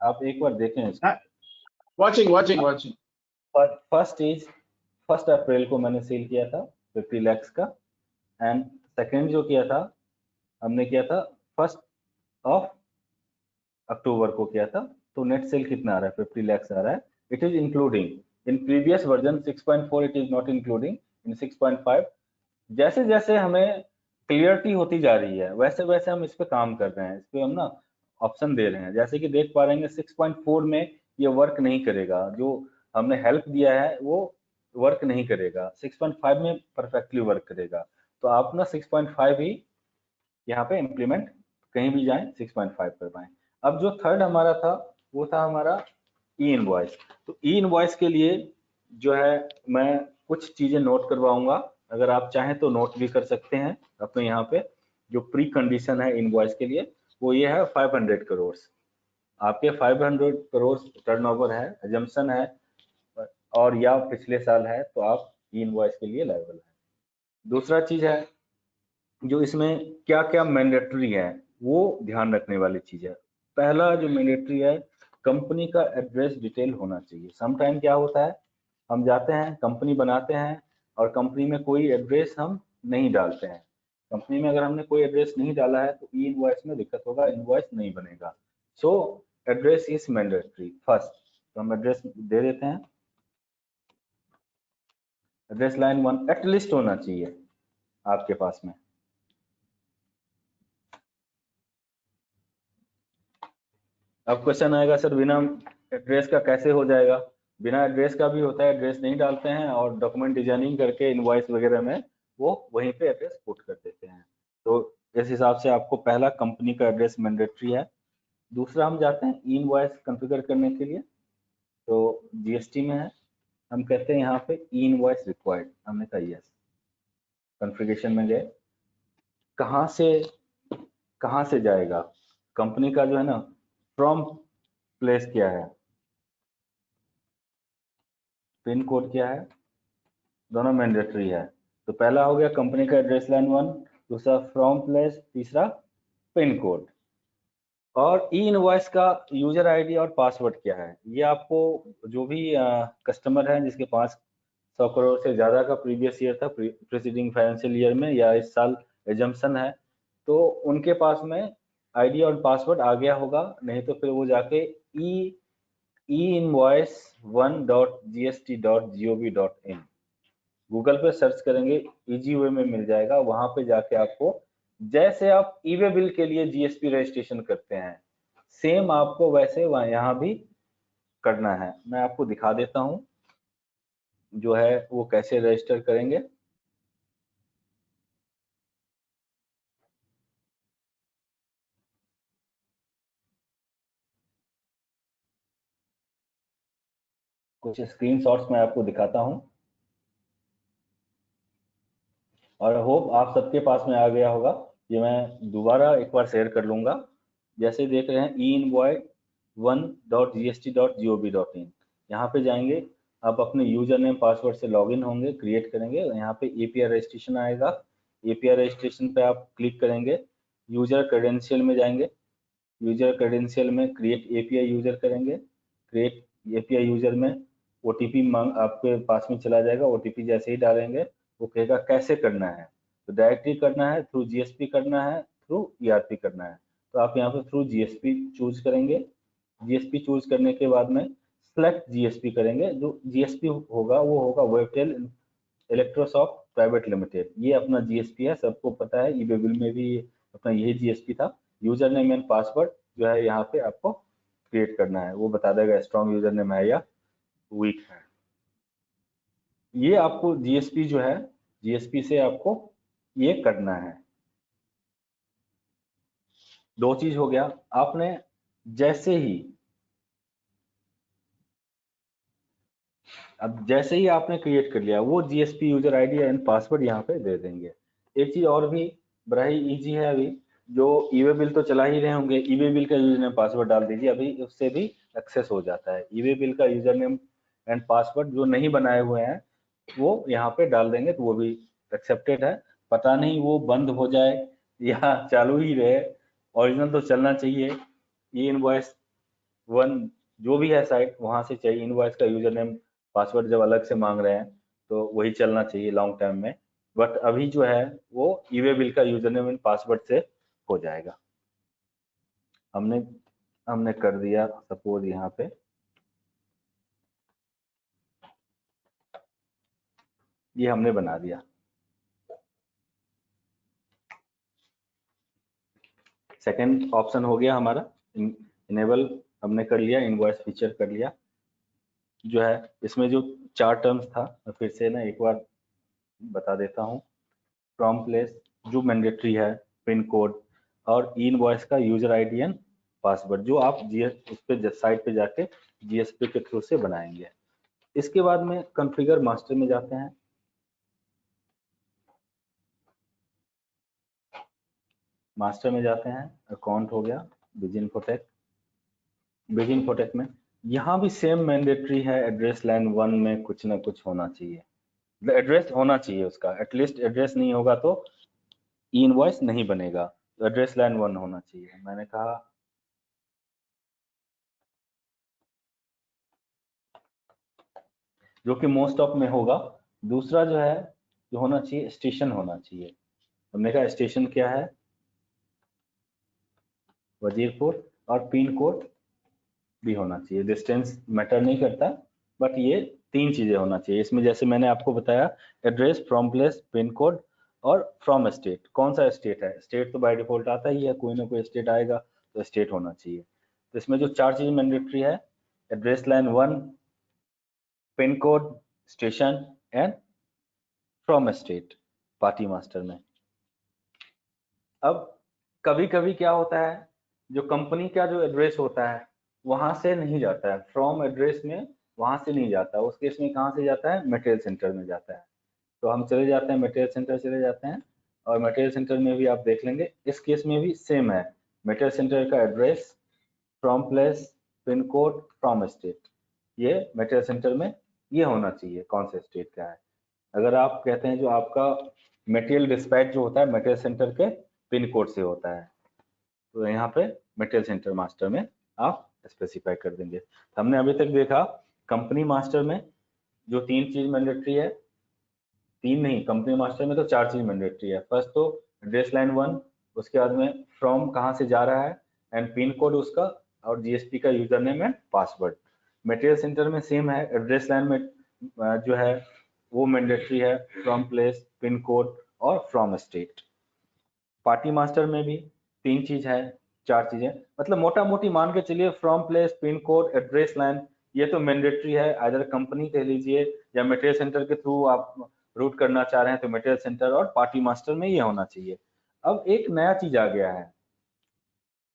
आप एक बार देखें इसको। वाचिंग फर्स्ट अप्रैल को मैंने सेल किया था 50 lakhs का, एंड सेकेंड जो किया था हमने किया था 1 अक्टूबर को किया था। तो नेट सेल कितना आ रहा है? 50 lakhs आ रहा है। It is including in previous version 6.4, it is not including in 6.5। जैसे जैसे हमें क्लियरिटी होती जा रही है वैसे वैसे हम इस पे काम कर रहे हैं, इस पे हम ना ऑप्शन दे रहे हैं। जैसे कि देख पा रहे हैं 6.4 में ये वर्क नहीं करेगा, जो हमने हेल्प दिया है वो वर्क नहीं करेगा। 6.5 में परफेक्टली वर्क करेगा। तो आप ना 6.5 ही यहाँ पे इम्प्लीमेंट, कहीं भी जाएं 6.5 कर पाए। अब जो थर्ड हमारा था वो था हमारा ई इनवॉइस। तो ई इनवॉइस के लिए जो है मैं कुछ चीजें नोट करवाऊंगा, अगर आप चाहें तो नोट भी कर सकते हैं अपने यहाँ पे। जो प्री कंडीशन है इनवॉइस के लिए वो ये है 500 करोड़। आपके 500 करोड़ टर्नओवर है, एजम्पशन है, और या पिछले साल है, तो आप ई इनवॉइस के लिए लायबल है। दूसरा चीज है जो इसमें क्या क्या मैंडेटरी है वो ध्यान रखने वाली चीज है। पहला जो मैंडेटरी है, कंपनी का एड्रेस डिटेल होना चाहिए। समटाइम क्या होता है, हम जाते हैं कंपनी बनाते हैं और कंपनी में कोई एड्रेस हम नहीं डालते हैं। कंपनी में अगर हमने कोई एड्रेस नहीं डाला है तो ई इनवॉइस में दिक्कत होगा, इनवॉइस नहीं बनेगा। सो एड्रेस इज मैंडेटरी फर्स्ट। तो हम एड्रेस दे देते हैं। एड्रेस लाइन 1 एटलीस्ट होना चाहिए आपके पास में। अब क्वेश्चन आएगा सर बिना एड्रेस का कैसे हो जाएगा? बिना एड्रेस का भी होता है, एड्रेस नहीं डालते हैं और डॉक्यूमेंट डिजाइनिंग करके इनवॉइस वगैरह में वो वहीं पे एड्रेस पुट कर देते हैं। तो इस हिसाब से आपको पहला कंपनी का एड्रेस मैंडेटरी है। दूसरा हम जाते हैं इनवॉइस कॉन्फ़िगर करने के लिए। तो जीएसटी में है, हम कहते हैं यहाँ पे ई इनवॉइस रिक्वायर्ड, हमने कहा यस। कॉन्फ़िगरेशन में गए, कहाँ से जाएगा कंपनी का जो है ना फ्रॉम प्लेस क्या है, पिन कोड क्या है, दोनों मैंडेटरी है। तो पहला हो गया कंपनी का एड्रेस लाइन 1, दूसरा फ्रॉम प्लेस, तीसरा पिन कोड। और ई इनवॉइस का यूजर आईडी और पासवर्ड क्या है, ये आपको जो भी कस्टमर है जिसके 500 करोड़ से ज्यादा का प्रीवियस ईयर था, प्रीसीडिंग फाइनेंशियल ईयर में, या इस साल एजम्पशन है, तो उनके पास में आईडी और पासवर्ड आ गया होगा। नहीं तो फिर वो जाके einvoice1.gst.gov.in गूगल पे सर्च करेंगे, इजी वे में मिल जाएगा। वहां पे जाके आपको, जैसे आप ई वे बिल के लिए जीएसपी रजिस्ट्रेशन करते हैं, सेम आपको वैसे यहाँ भी करना है। मैं आपको दिखा देता हूँ जो है वो कैसे रजिस्टर करेंगे। कुछ स्क्रीनशॉट्स मैं आपको दिखाता हूँ और होप आप सबके पास में आ गया होगा। ये मैं दोबारा एक बार शेयर कर लूंगा। जैसे देख रहे हैं einvoice1.gst.gov.in, यहाँ पे जाएंगे, आप अपने यूजर नेम पासवर्ड से लॉगिन होंगे, क्रिएट करेंगे। यहाँ पे एपीआई रजिस्ट्रेशन आएगा, एपीआई रजिस्ट्रेशन पे आप क्लिक करेंगे, यूजर क्रेडेंशियल में जाएंगे, यूजर क्रेडेंशियल में क्रिएट एपीआई यूजर करेंगे। क्रिएट एपीआई यूजर में ओटीपी मांग आपके पास में चला जाएगा। ओटीपी जैसे ही डालेंगे वो कहेगा कैसे करना है, तो डायरेक्टली करना है, थ्रू जीएसपी करना है, थ्रू ईआरपी करना है। तो आप यहाँ पे थ्रू जीएसपी चूज करेंगे। जीएसपी चूज करने के बाद में सेलेक्ट जीएसपी करेंगे। जो जीएसपी होगा वो होगा वेबटेल इलेक्ट्रोसॉफ्ट प्राइवेट लिमिटेड। ये अपना जीएसपी है, सबको पता है, ई बिल में भी अपना यही जीएसपी था। यूजर नेम एंड पासवर्ड जो है यहाँ पे आपको क्रिएट करना है, वो बता देगा स्ट्रॉन्ग यूजर नेम है या वीक है। ये आपको जीएसपी जो है, जीएसपी से आपको ये करना है। दो चीज हो गया। आपने जैसे ही आपने क्रिएट कर लिया, वो GSP user ID and password यहाँ पे दे देंगे। एक चीज और भी बड़ा ही इजी है, अभी जो ईवे बिल तो चला ही रहे होंगे, ईवे बिल का यूजर नेम पासवर्ड डाल दीजिए, अभी उससे भी एक्सेस हो जाता है। ईवे बिल का यूजर नेम एंड पासवर्ड जो नहीं बनाए हुए हैं वो यहाँ पे डाल देंगे तो वो भी एक्सेप्टेड है। पता नहीं वो बंद हो जाए या चालू ही रहे, ओरिजिनल तो चलना चाहिए। ये इनवॉइस वन जो भी है साइट वहां से चाहिए। इनवॉइस का यूजर नेम पासवर्ड जब अलग से मांग रहे हैं तो वही चलना चाहिए लॉन्ग टर्म में। बट अभी जो है वो ईवे बिल का यूजर नेम एंड पासवर्ड से हो जाएगा। हमने हमने कर दिया सपोज यहाँ पे ये हमने बना दिया। सेकंड ऑप्शन हो गया हमारा इनेबल, हमने कर लिया। इनवॉइस फीचर कर लिया। जो है इसमें जो 4 टर्म्स था मैं फिर से ना एक बार बता देता हूँ। फ्रॉम प्लेस जो मैंडेटरी है, पिन कोड और इनवॉइस का यूजर आईडी एंड पासवर्ड जो आप जीएस उस पे साइट पे जाके जीएसपी के थ्रू से बनाएंगे। इसके बाद में कॉन्फ़िगर मास्टर में जाते हैं। मास्टर में जाते हैं, अकाउंट हो गया बिजी इन्फोटेक। बिजी इन्फोटेक में यहाँ भी सेम मैंडेटरी है, एड्रेस लाइन 1 में कुछ ना कुछ होना चाहिए। एड्रेस होना चाहिए उसका, एटलीस्ट एड्रेस नहीं होगा तो इनवॉइस नहीं बनेगा। तो एड्रेस लाइन 1 होना चाहिए। मैंने कहा जो कि मोस्ट ऑफ में होगा। दूसरा जो है जो होना चाहिए स्टेशन होना चाहिए। हमने कहा स्टेशन क्या है, वजीरपुर, और पिन कोड भी होना चाहिए। डिस्टेंस मैटर नहीं करता, बट ये 3 चीजें होना चाहिए इसमें। जैसे मैंने आपको बताया address, from place, pin code और फ्रॉम स्टेट। कौन सा स्टेट है, स्टेट तो बाय डिफॉल्ट आता ही है, कोई ना कोई स्टेट आएगा तो स्टेट होना चाहिए। तो इसमें जो 4 चीज मैंडेटरी है, address line 1, pin code, station and from state party master में। अब कभी कभी क्या होता है, जो कंपनी का जो एड्रेस होता है वहां से नहीं जाता है, फ्रॉम एड्रेस में वहां से नहीं जाता है। उस केस में कहाँ से जाता है, मटेरियल सेंटर में जाता है। तो हम चले जाते हैं मटेरियल सेंटर चले जाते हैं, और मटेरियल सेंटर में भी आप देख लेंगे इस केस में भी सेम है। मटेरियल सेंटर का address, from place, pin code, from state, ये मटेरियल सेंटर में ये होना चाहिए कौन से स्टेट का है। अगर आप कहते हैं जो आपका मटेरियल डिस्पैच जो होता है मटेरियल सेंटर के पिन कोड से होता है, तो यहाँ पे मटेरियल सेंटर मास्टर में आप स्पेसिफाई कर देंगे। तो हमने अभी तक देखा कंपनी मास्टर में जो 3 चीज मैंडेटरी है, 3 नहीं, कंपनी मास्टर में तो 4 चीज मैंडेटरी है। फर्स्ट तो एड्रेस लाइन 1, उसके बाद में फ्रॉम कहाँ से जा रहा है एंड पिन कोड उसका, और जीएसपी का user name and password. Material centre में सेम है, एड्रेस लाइन में जो है वो मैंडेटरी है, फ्रॉम प्लेस, पिन कोड और फ्रॉम स्टेट। पार्टी मास्टर में भी 3 चीज है, 4 चीजें, मतलब मोटा मोटी मान के चलिए from place, pin code, address line, ये तो मैंडेटरी है। अदर कंपनी कह लीजिए या मटेरियल सेंटर के थ्रू आप रूट करना चाह रहे हैं तो मटेरियल सेंटर और पार्टी मास्टर में ये होना चाहिए। अब एक नया चीज आ गया है,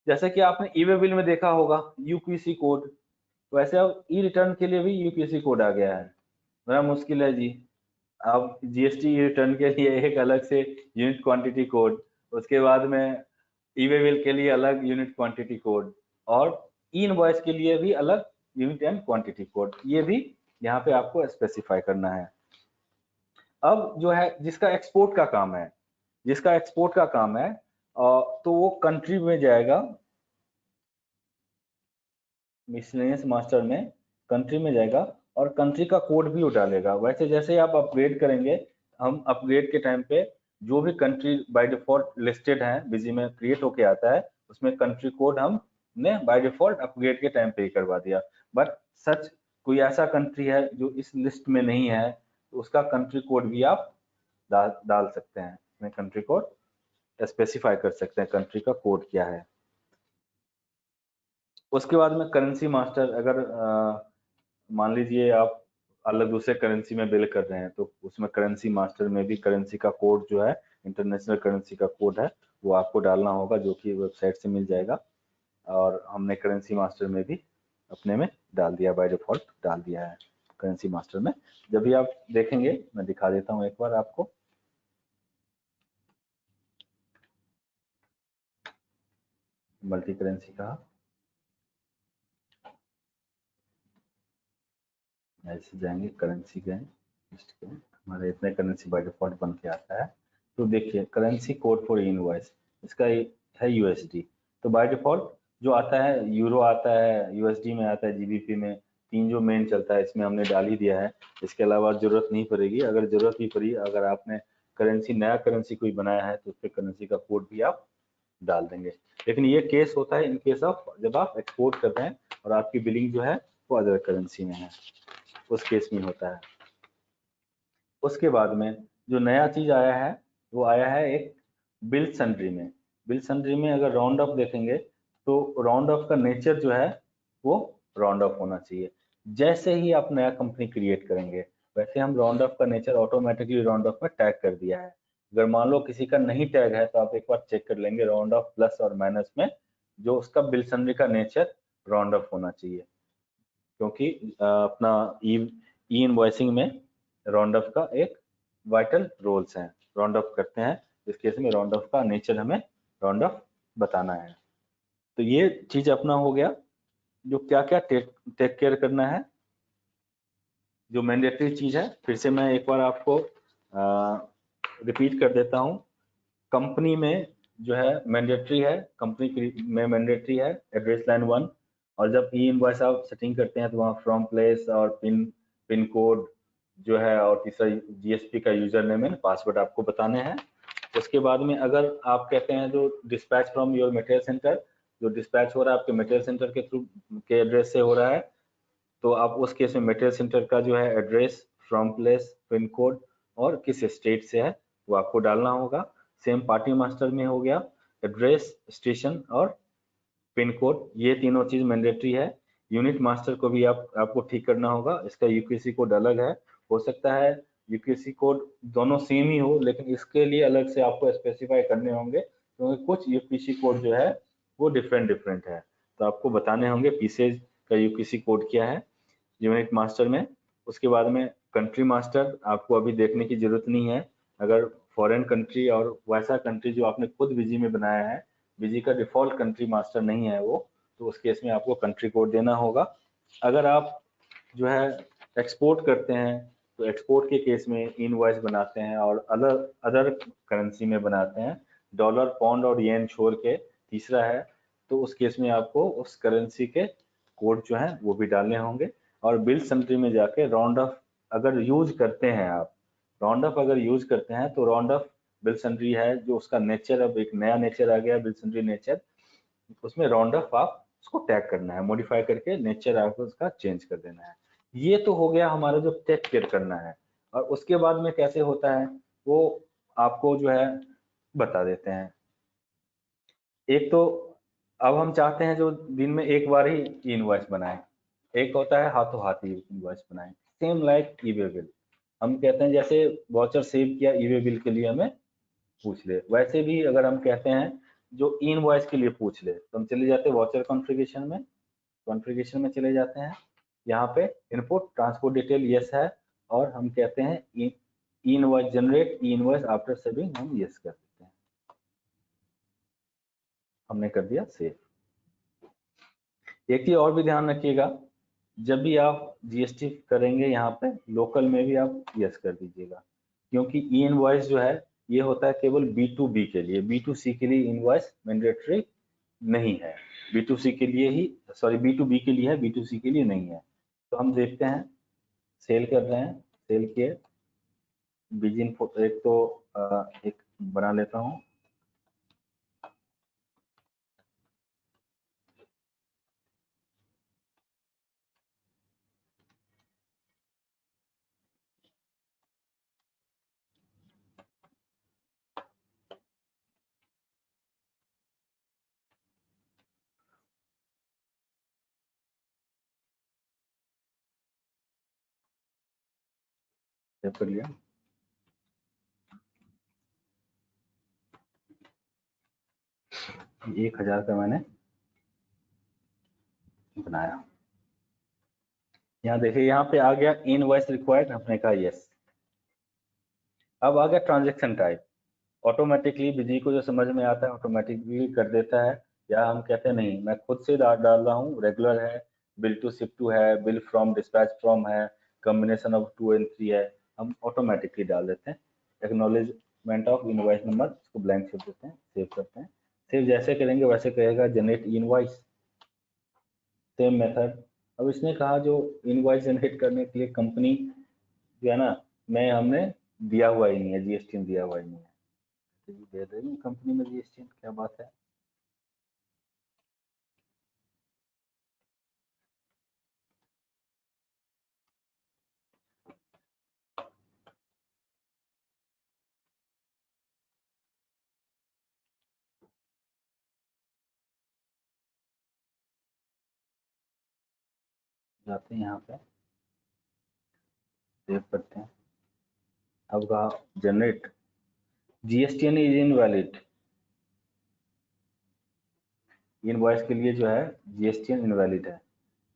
जैसे कि आपने ई वे बिल में देखा होगा यूक्यूसी कोड, वैसे अब ई रिटर्न के लिए भी यूक्यूसी कोड आ गया है। बड़ा मुश्किल है जी। अब जीएसटी रिटर्न के लिए एक अलग से यूनिट क्वांटिटी कोड, उसके बाद में ई वे बिल के लिए अलग यूनिट क्वांटिटी कोड, और ई इनवॉइस के लिए भी अलग यूनिट एंड क्वांटिटी कोड, ये भी यहाँ पे आपको स्पेसिफाई करना है। अब जो है जिसका एक्सपोर्ट का काम है, जिसका एक्सपोर्ट का काम है तो वो कंट्री में जाएगा, मिसलेनियस मास्टर में कंट्री में जाएगा और कंट्री का कोड भी वो डालेगा। वैसे जैसे आप अपग्रेड करेंगे, हम अपग्रेड के टाइम पे जो भी कंट्री बाय डिफॉल्ट लिस्टेड है बिजी में क्रिएट होके आता है, उसमें कंट्री कोड हमने बाय डिफॉल्ट अपग्रेड के टाइम पे ही करवा दिया। बट सच कोई ऐसा कंट्री है जो इस लिस्ट में नहीं है, तो उसका कंट्री कोड भी आप डाल सकते हैं। इसमें कंट्री कोड स्पेसिफाई कर सकते हैं कंट्री का कोड क्या है। उसके बाद में करेंसी मास्टर, अगर मान लीजिए आप अलग दूसरे करेंसी में बिल कर रहे हैं तो उसमें करेंसी मास्टर में भी करेंसी का कोड जो है, इंटरनेशनल करेंसी का कोड है, वो आपको डालना होगा, जो कि वेबसाइट से मिल जाएगा। और हमने करेंसी मास्टर में भी अपने में डाल दिया, बाय डिफॉल्ट डाल दिया है करेंसी मास्टर में। जब भी आप देखेंगे मैं दिखा देता हूँ एक बार आपको। मल्टी करेंसी का ऐसे जाएंगे, करेंसी गए, हमारे इतने करेंसी बाय डिफॉल्ट बन के आता है। तो देखिए करेंसी कोड फॉर इनवॉइस, इसका है यूएसडी। तो बाय डिफॉल्ट जो आता है यूरो आता है, यूएसडी में आता है, जीबीपी में, 3 जो मेन चलता है इसमें हमने डाल ही दिया है। इसके अलावा जरूरत नहीं पड़ेगी। अगर जरूरत भी पड़ी, अगर आपने करेंसी नया करेंसी कोई बनाया है तो उस पर करेंसी का कोड भी आप डाल देंगे। लेकिन ये केस होता है इन केस ऑफ जब आप एक्सपोर्ट कर रहे हैं और आपकी बिलिंग जो है वो अदर करेंसी में है, उस केस में होता है। उसके बाद में जो नया चीज आया है वो आया है एक बिल सन्ड्री में। बिल सन्ड्री में अगर राउंड ऑफ देखेंगे तो राउंड ऑफ का नेचर जो है वो राउंड ऑफ होना चाहिए। जैसे ही आप नया कंपनी क्रिएट करेंगे वैसे हम राउंड ऑफ का नेचर ऑटोमेटिकली राउंड ऑफ में टैग कर दिया है। अगर मान लो किसी का नहीं टैग है तो आप एक बार चेक कर लेंगे राउंड ऑफ प्लस और माइनस में, जो उसका बिल सन्ड्री का नेचर राउंड ऑफ होना चाहिए, क्योंकि अपना ई इनवॉइसिंग में राउंड ऑफ का एक वाइटल रोल्स हैं, राउंड ऑफ करते हैं। इस केस में राउंड ऑफ का नेचर हमें राउंड ऑफ बताना है। तो ये चीज अपना हो गया। जो क्या क्या टेक केयर करना है, जो मैंडेटरी चीज है, फिर से मैं एक बार आपको रिपीट कर देता हूँ। कंपनी में जो है मैंडेटरी है, कंपनी में मैंडेटरी है एड्रेस लाइन 1, और जब ई इनवॉइस आप सेटिंग करते हैं तो वहाँ फ्रॉम प्लेस और पिन कोड जो है, और तीसरा जीएसपी का यूजर नेम एंड पासवर्ड आपको बताने हैं। उसके बाद में अगर आप कहते हैं जो dispatch from your material centre, जो डिस्पैच हो रहा है आपके मटेरियल सेंटर के थ्रू के एड्रेस से हो रहा है, तो आप उस केस में मटेरियल सेंटर का जो है address, from place, pin code और किस स्टेट से है वो आपको डालना होगा। सेम पार्टी मास्टर में हो गया, एड्रेस, स्टेशन और पिन कोड, ये तीनों चीज मैंडेटरी है। यूनिट मास्टर को भी आपको ठीक करना होगा, इसका यूकेसी कोड अलग है। हो सकता है यूकेसी कोड दोनों सेम ही हो, लेकिन इसके लिए अलग से आपको स्पेसिफाई करने होंगे, क्योंकि कुछ यूकेसी कोड जो है वो डिफरेंट है, तो आपको बताने होंगे पीसेज का यूकेसी कोड क्या है यूनिट मास्टर में। उसके बाद में कंट्री मास्टर आपको अभी देखने की जरूरत नहीं है। अगर फॉरेन कंट्री और वैसा कंट्री जो आपने खुद बीजी में बनाया है, बीजी का डिफॉल्ट कंट्री मास्टर नहीं है वो, तो उस केस में आपको कंट्री कोड देना होगा। अगर आप जो है एक्सपोर्ट करते हैं तो एक्सपोर्ट के केस में इनवॉइस बनाते हैं और अदर करेंसी में बनाते हैं, डॉलर, पाउंड और येन छोड़ के तीसरा है, तो उस केस में आपको उस करेंसी के कोड जो है वो भी डालने होंगे। और बिल सन्ट्री में जाके राउंड ऑफ अगर यूज करते हैं आप, राउंड ऑफ अगर यूज करते हैं तो राउंड ऑफ बिल सन्ट्री है जो उसका नेचर, अब एक नया नेचर आ गया बिल सन्ट्री नेचर, उसमें राउंड ऑफ आप उसको टैग करना है, मॉडिफाई करके नेचर आपको उसका चेंज कर देना है। ये तो हो गया हमारा जो टेक केयर करना है। और उसके बाद में कैसे होता है वो आपको जो है बता देते हैं। एक तो अब हम चाहते हैं जो दिन में एक बार ही इनवॉइस बनाएं, एक होता है हाथों हाथ ही इनवॉइस बनाएं, सेम लाइक ईवे बिल। हम कहते हैं जैसे वाउचर सेव किया ईवे बिल के लिए हमें पूछ ले, वैसे भी अगर हम कहते हैं जो इनवॉइस के लिए पूछ ले तो हम चले जाते हैं वाउचर कॉन्फ़िगरेशन में चले जाते हैं। यहाँ पे इनपुट ट्रांसपोर्ट डिटेल यस है, और हम कहते हैं invoice generate invoice after saving, हम यस कर देते हैं, हमने कर दिया सेव। एक चीज और भी ध्यान रखिएगा, जब भी आप जीएसटी करेंगे यहाँ पे लोकल में भी आप यस कर दीजिएगा, क्योंकि ई इनवॉइस जो है ये होता है केवल B2B के लिए, B2C के लिए इनवॉइस मैंडेटरी नहीं है, B2C के लिए ही, सॉरी B2B के लिए है, B2C के लिए नहीं है। तो हम देखते हैं सेल कर रहे हैं, सेल किए बिजिन, एक तो एक बना लेता हूँ, सेव कर लिया। ये 1000 का मैंने बनाया। यहाँ देखिए यहाँ पे आ गया इनवॉइस रिक्वायर्ड, हमने कहा यस। अब आ गया ट्रांजेक्शन टाइप, ऑटोमेटिकली बिजी को जो समझ में आता है ऑटोमेटिकली कर देता है, या हम कहते हैं नहीं मैं खुद से डाल रहा हूँ, रेगुलर है, बिल टू शिप टू है, बिल फ्रॉम डिस्पैच फ्रॉम है, कॉम्बिनेशन ऑफ 2 और 3 है, हम ऑटोमेटिकली डाल देते हैं। एक्नॉलेजमेंट ऑफ इनवॉइस नंबर, इसको ब्लैंक छोड़ देते हैं, सेव करते हैं। सेव जैसे करेंगे वैसे कहेगा जनरेट इनवॉइस, सेम मेथड। अब इसने कहा जो इनवॉइस जनरेट करने के लिए कंपनी जो है ना, मैं हमने दिया हुआ ही नहीं है, जीएसटी दिया हुआ ही नहीं है, तो दे देंगे कंपनी में जीएसटी, क्या बात है। जाते हैं यहाँ पे, सेव करते हैं। अब कहा generate GSTN is invalid, invoice के लिए जो है जीएसटीएन इनवैलिड है।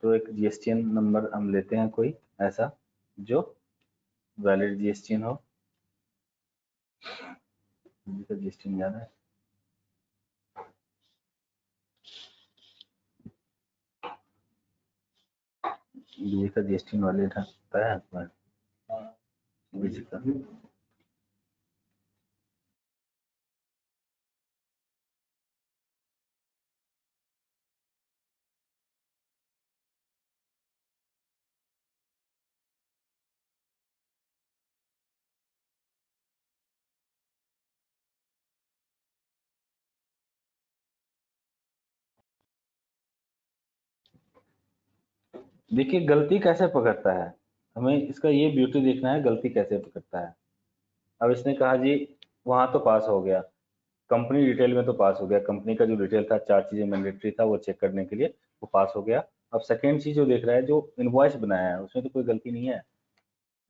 तो एक जीएसटीएन नंबर हम लेते हैं कोई ऐसा जो वैलिड जीएसटीएन हो। मुझे तो जीएसटीएन याद है, ये का जीएसटीएन वैलिड है, पता है आपको? का देखिए गलती कैसे पकड़ता है, हमें इसका ये ब्यूटी देखना है, गलती कैसे पकड़ता है। अब इसने कहा जी वहां तो पास हो गया, कंपनी डिटेल में तो पास हो गया, कंपनी का जो डिटेल था 4 चीजें मैंडेटरी था वो चेक करने के लिए वो पास हो गया। अब सेकेंड चीज जो देख रहा है, जो इनवॉइस बनाया है उसमें तो कोई गलती नहीं है,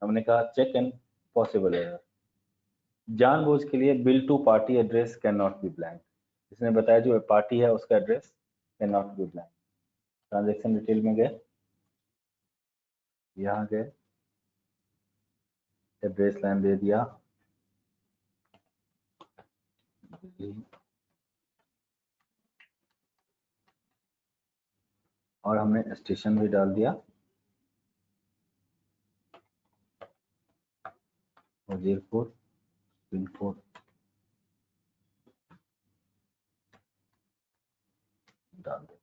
हमने कहा चेक एंड पॉसिबल एरर। जानबूझ के लिए bill to party address can not be blank, इसने बताया जो पार्टी है उसका address can not be blank. Transaction detail में गए, यहाँ गए, एड्रेस लाइन दे दिया, और हमने स्टेशन भी डाल दिया, वजीरपुर, पिन कोड डाल देता।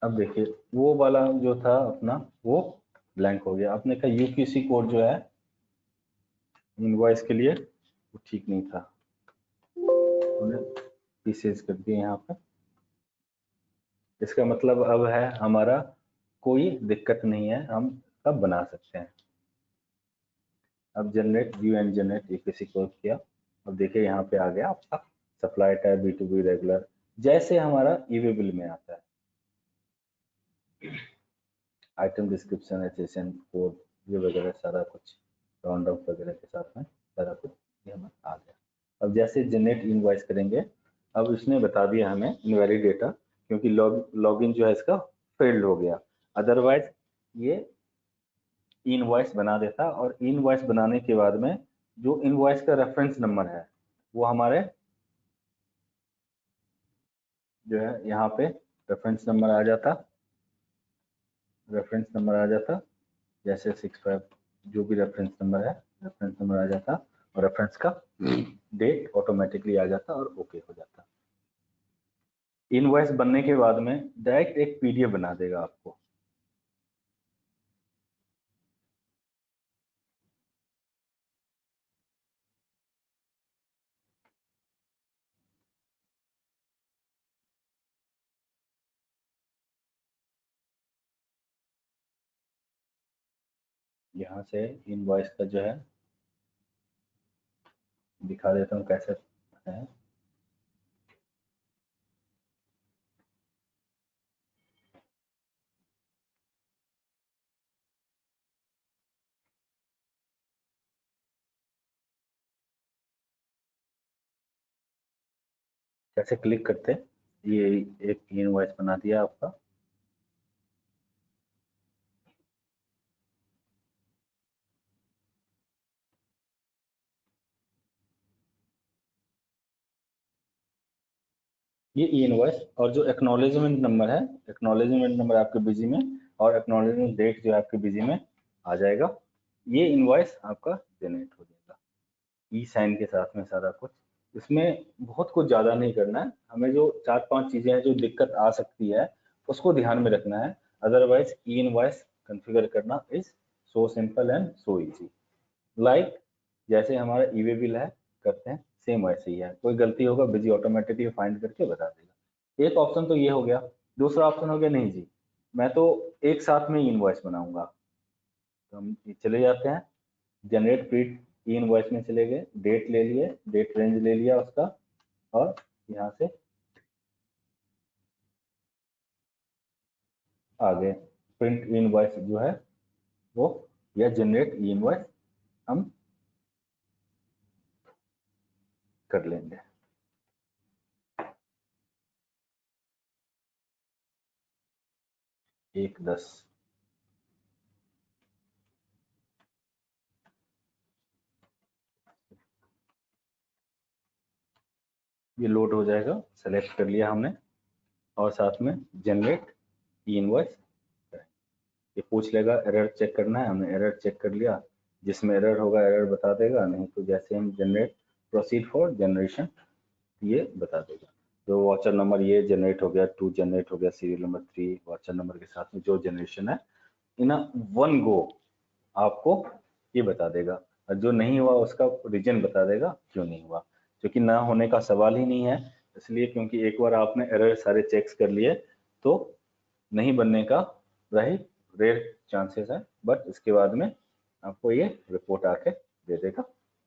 अब देखिए वो वाला जो था अपना वो ब्लैंक हो गया। आपने कहा यूपीसी कोड जो है इनवॉइस के लिए वो ठीक नहीं था, हमने पीसेज कर दिए यहाँ पे। इसका मतलब अब है हमारा कोई दिक्कत नहीं है, हम सब बना सकते हैं। अब generate view and generate UPC code किया, अब देखिए यहाँ पे आ गया आपका सप्लाई टाइप B2B रेगुलर, जैसे हमारा ईवे बिल में आता है। आइटम डिस्क्रिप्शन, HSN कोड, ये वगैरह सारा कुछ राउंड अप वगैरह के साथ में सारा कुछ ये हमारा आ गया। अब जैसे जनरेट इनवॉइस करेंगे, अब इसने बता दिया हमें इनवैलिड डेटा, क्योंकि लॉगिन जो है इसका फेल्ड हो गया, अदरवाइज ये इनवॉइस बना देता। और इनवॉइस बनाने के बाद में जो इनवॉइस का रेफरेंस नंबर है वो हमारे जो है यहाँ पे रेफरेंस नंबर आ जाता, रेफरेंस नंबर आ जाता, जैसे 65 जो भी रेफरेंस नंबर है, रेफरेंस नंबर आ जाता और रेफरेंस का डेट ऑटोमेटिकली आ जाता और ओके हो जाता। इनवॉइस बनने के बाद में डायरेक्ट एक पीडीएफ बना देगा आपको। यहाँ से इनवॉइस का जो है दिखा देता हूँ कैसे है। कैसे क्लिक करते, ये एक इनवॉइस बना दिया आपका। ये इनवॉइस और जो एक्नॉलेजमेंट नंबर है, एक्नॉलेजमेंट नंबर आपके बिजी में और एक्नॉलेजमेंट डेट जो है आपके बिजी में आ जाएगा। ये इनवॉइस आपका जनरेट हो जाएगा ई साइन के साथ में सारा कुछ इसमें बहुत कुछ ज़्यादा नहीं करना है, हमें जो 4-5 चीज़ें हैं जो दिक्कत आ सकती है उसको ध्यान में रखना है। अदरवाइज ई इनवॉइस कॉन्फ़िगर करना is so simple and so easy. Like जैसे हमारा ई वे बिल है करते हैं, सेम वैसे ही है। कोई गलती होगा बिजी ऑटोमेटिकली फाइंड करके बता देगा। एक ऑप्शन तो ये हो गया। दूसरा ऑप्शन हो गया नहीं जी, मैं तो एक साथ में इनवॉइस बनाऊंगा। तो हम चले जाते हैं जनरेट प्रीट ई इनवॉइस में चले गए, डेट ले लिए, डेट रेंज ले लिया उसका, और यहाँ से आगे प्रिंट ई इनवॉइस जो है वो, या जनरेट ई इनवॉइस हम कर लेंगे। एक 10 ये लोड हो जाएगा, सेलेक्ट कर लिया हमने, और साथ में जनरेट ई इनवॉइस। ये पूछ लेगा एरर चेक करना है, हमने एरर चेक कर लिया, जिसमें एरर होगा एरर बता देगा, नहीं तो जैसे हम जनरेट प्रोसीड फॉर जनरेशन ये बता देगा। जो वाचर नंबर ये जनरेट हो गया, 2 जनरेट हो गया, सीरियल नंबर 3 वाचर नंबर के साथ में जो जनरेशन है इन वन गो आपको ये बता देगा, और जो नहीं हुआ उसका रीजन बता देगा क्यों नहीं हुआ, क्योंकि ना होने का सवाल ही नहीं है। इसलिए क्योंकि एक बार आपने एरर सारे चेक्स कर लिए तो नहीं बनने का वही रेयर चांसेस है, बट इसके बाद में आपको ये रिपोर्ट आके दे देगा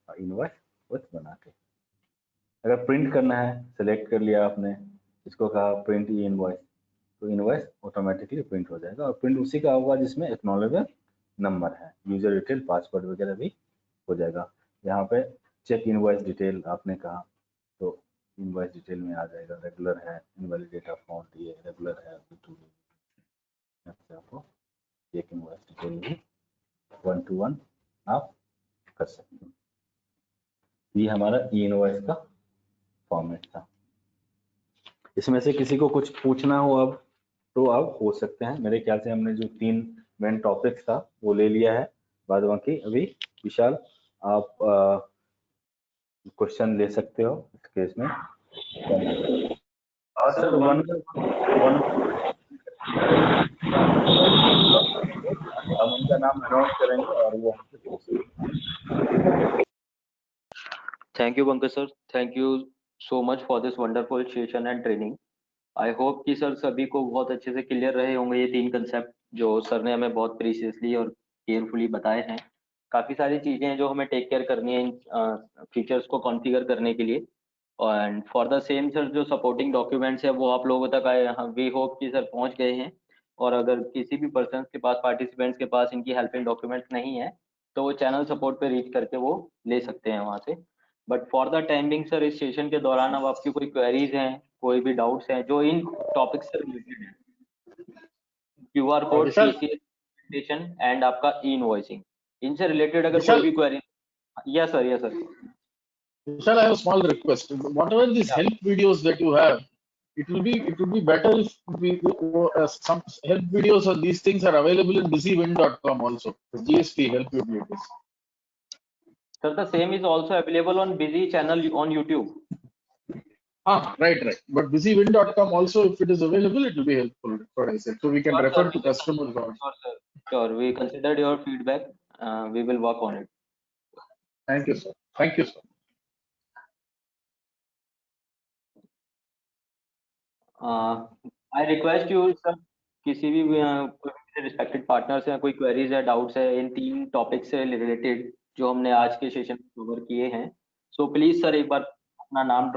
इनवॉइस विथ बना के। अगर प्रिंट करना है, सेलेक्ट कर लिया आपने, इसको कहा प्रिंट ई इनवॉइस, तो इनवॉइस ऑटोमेटिकली प्रिंट हो जाएगा, और प्रिंट उसी का होगा जिसमें एक्नॉलेजमेंट नंबर है, यूजर डिटेल पासवर्ड वगैरह भी हो जाएगा। यहाँ पे चेक इनवॉइस डिटेल आपने कहा तो इनवॉइस डिटेल में आ जाएगा, रेगुलर है, इनवैलिड डेटा फॉन्ट ये रेगुलर है, आपको चेक इनवॉइस डिटेल भी 1 to 1 आप कर सकते हैं। ये हमारा ई इनवॉइस का फॉर्मेट था। इसमें से किसी को कुछ पूछना हो अब तो आप पूछ सकते हैं। मेरे ख्याल से हमने जो 3 मेन टॉपिक्स था वो ले लिया है, बाद बाकी अभी विशाल आप क्वेश्चन ले सकते हो इस केस में। और सर वन हम उनका नाम अनाउंस करेंगे और वो हमसे पूछेंगे। Thank you Pankaj sir, thank you so much for this wonderful session and training. I hope कि सर सभी को बहुत अच्छे से क्लियर रहे होंगे ये 3 कंसेप्ट जो सर ने हमें बहुत प्रीशियसली और केयरफुली बताए हैं। काफ़ी सारी चीज़ें हैं जो हमें टेक केयर करनी है इन फीचर्स को कॉन्फ़िगर करने के लिए। And for the same sir जो सपोर्टिंग डॉक्यूमेंट्स है वो आप लोगों तक आए, वी होप कि सर पहुंच गए हैं। और अगर किसी भी पर्सन के पास, पार्टिसिपेंट्स के पास इनकी हेल्पिंग डॉक्यूमेंट्स नहीं है तो वो चैनल सपोर्ट पे रीच करके वो ले सकते हैं वहाँ से। But for the timing sir इस सेशन के दौरान अब आपकी कोई क्वेरीज हैं, कोई भी डाउट्स हैं जो इन टॉपिक से रिलेटेड है, QR code, Vishal PCS and आपका ई इनवॉइसिंग, इनसे रिलेटेड अगर कोई विशाल भी query. Yes sir, yes sir. Vishal, I have a small request. Whatever these help videos that you have, it will be better if some help videos or these things are available in busywin.com also. The GST help videos. Sir, the same is also available on Busy channel on YouTube. Right. But busywin.com also, if it is available, it will be helpful. That's what I said. So we can Sure, refer sir. to customers also. Sure, sir. Sure, we considered your feedback. We will work on it. Thank you, sir. Thank you, sir. I request you, sir, किसी भी रिस्पेक्टेड पार्टनर्स हैं, कोई क्वेरीज है, डाउट्स है इन 3 टॉपिक से रिलेटेड जो हमने आज के सेशन में कवर किए हैं, सो प्लीज सर एक बार अपना नाम